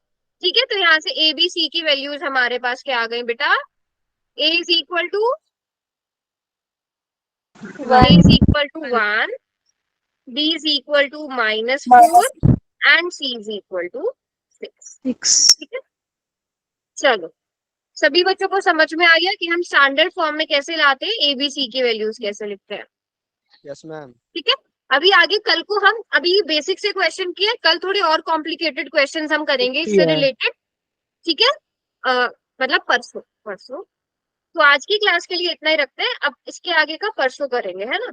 ठीक है, तो यहाँ से ए बी सी की वैल्यूज हमारे पास क्या आ गई बेटा? a is equal to 1, b is equal to -4 and c is equal to 6। 6। ठीक है, चलो सभी बच्चों को समझ में आ गया कि हम स्टैंडर्ड फॉर्म में कैसे लाते हैं, एबीसी की वैल्यूज कैसे लिखते हैं। Yes ma'am. ठीक है, अभी आगे कल को हम अभी बेसिक से क्वेश्चन किए, कल थोड़े और कॉम्प्लिकेटेड क्वेश्चंस हम करेंगे इससे रिलेटेड। ठीक है, मतलब परसों। तो आज की क्लास के लिए इतना ही रखते हैं, अब इसके आगे का परसों करेंगे, है ना?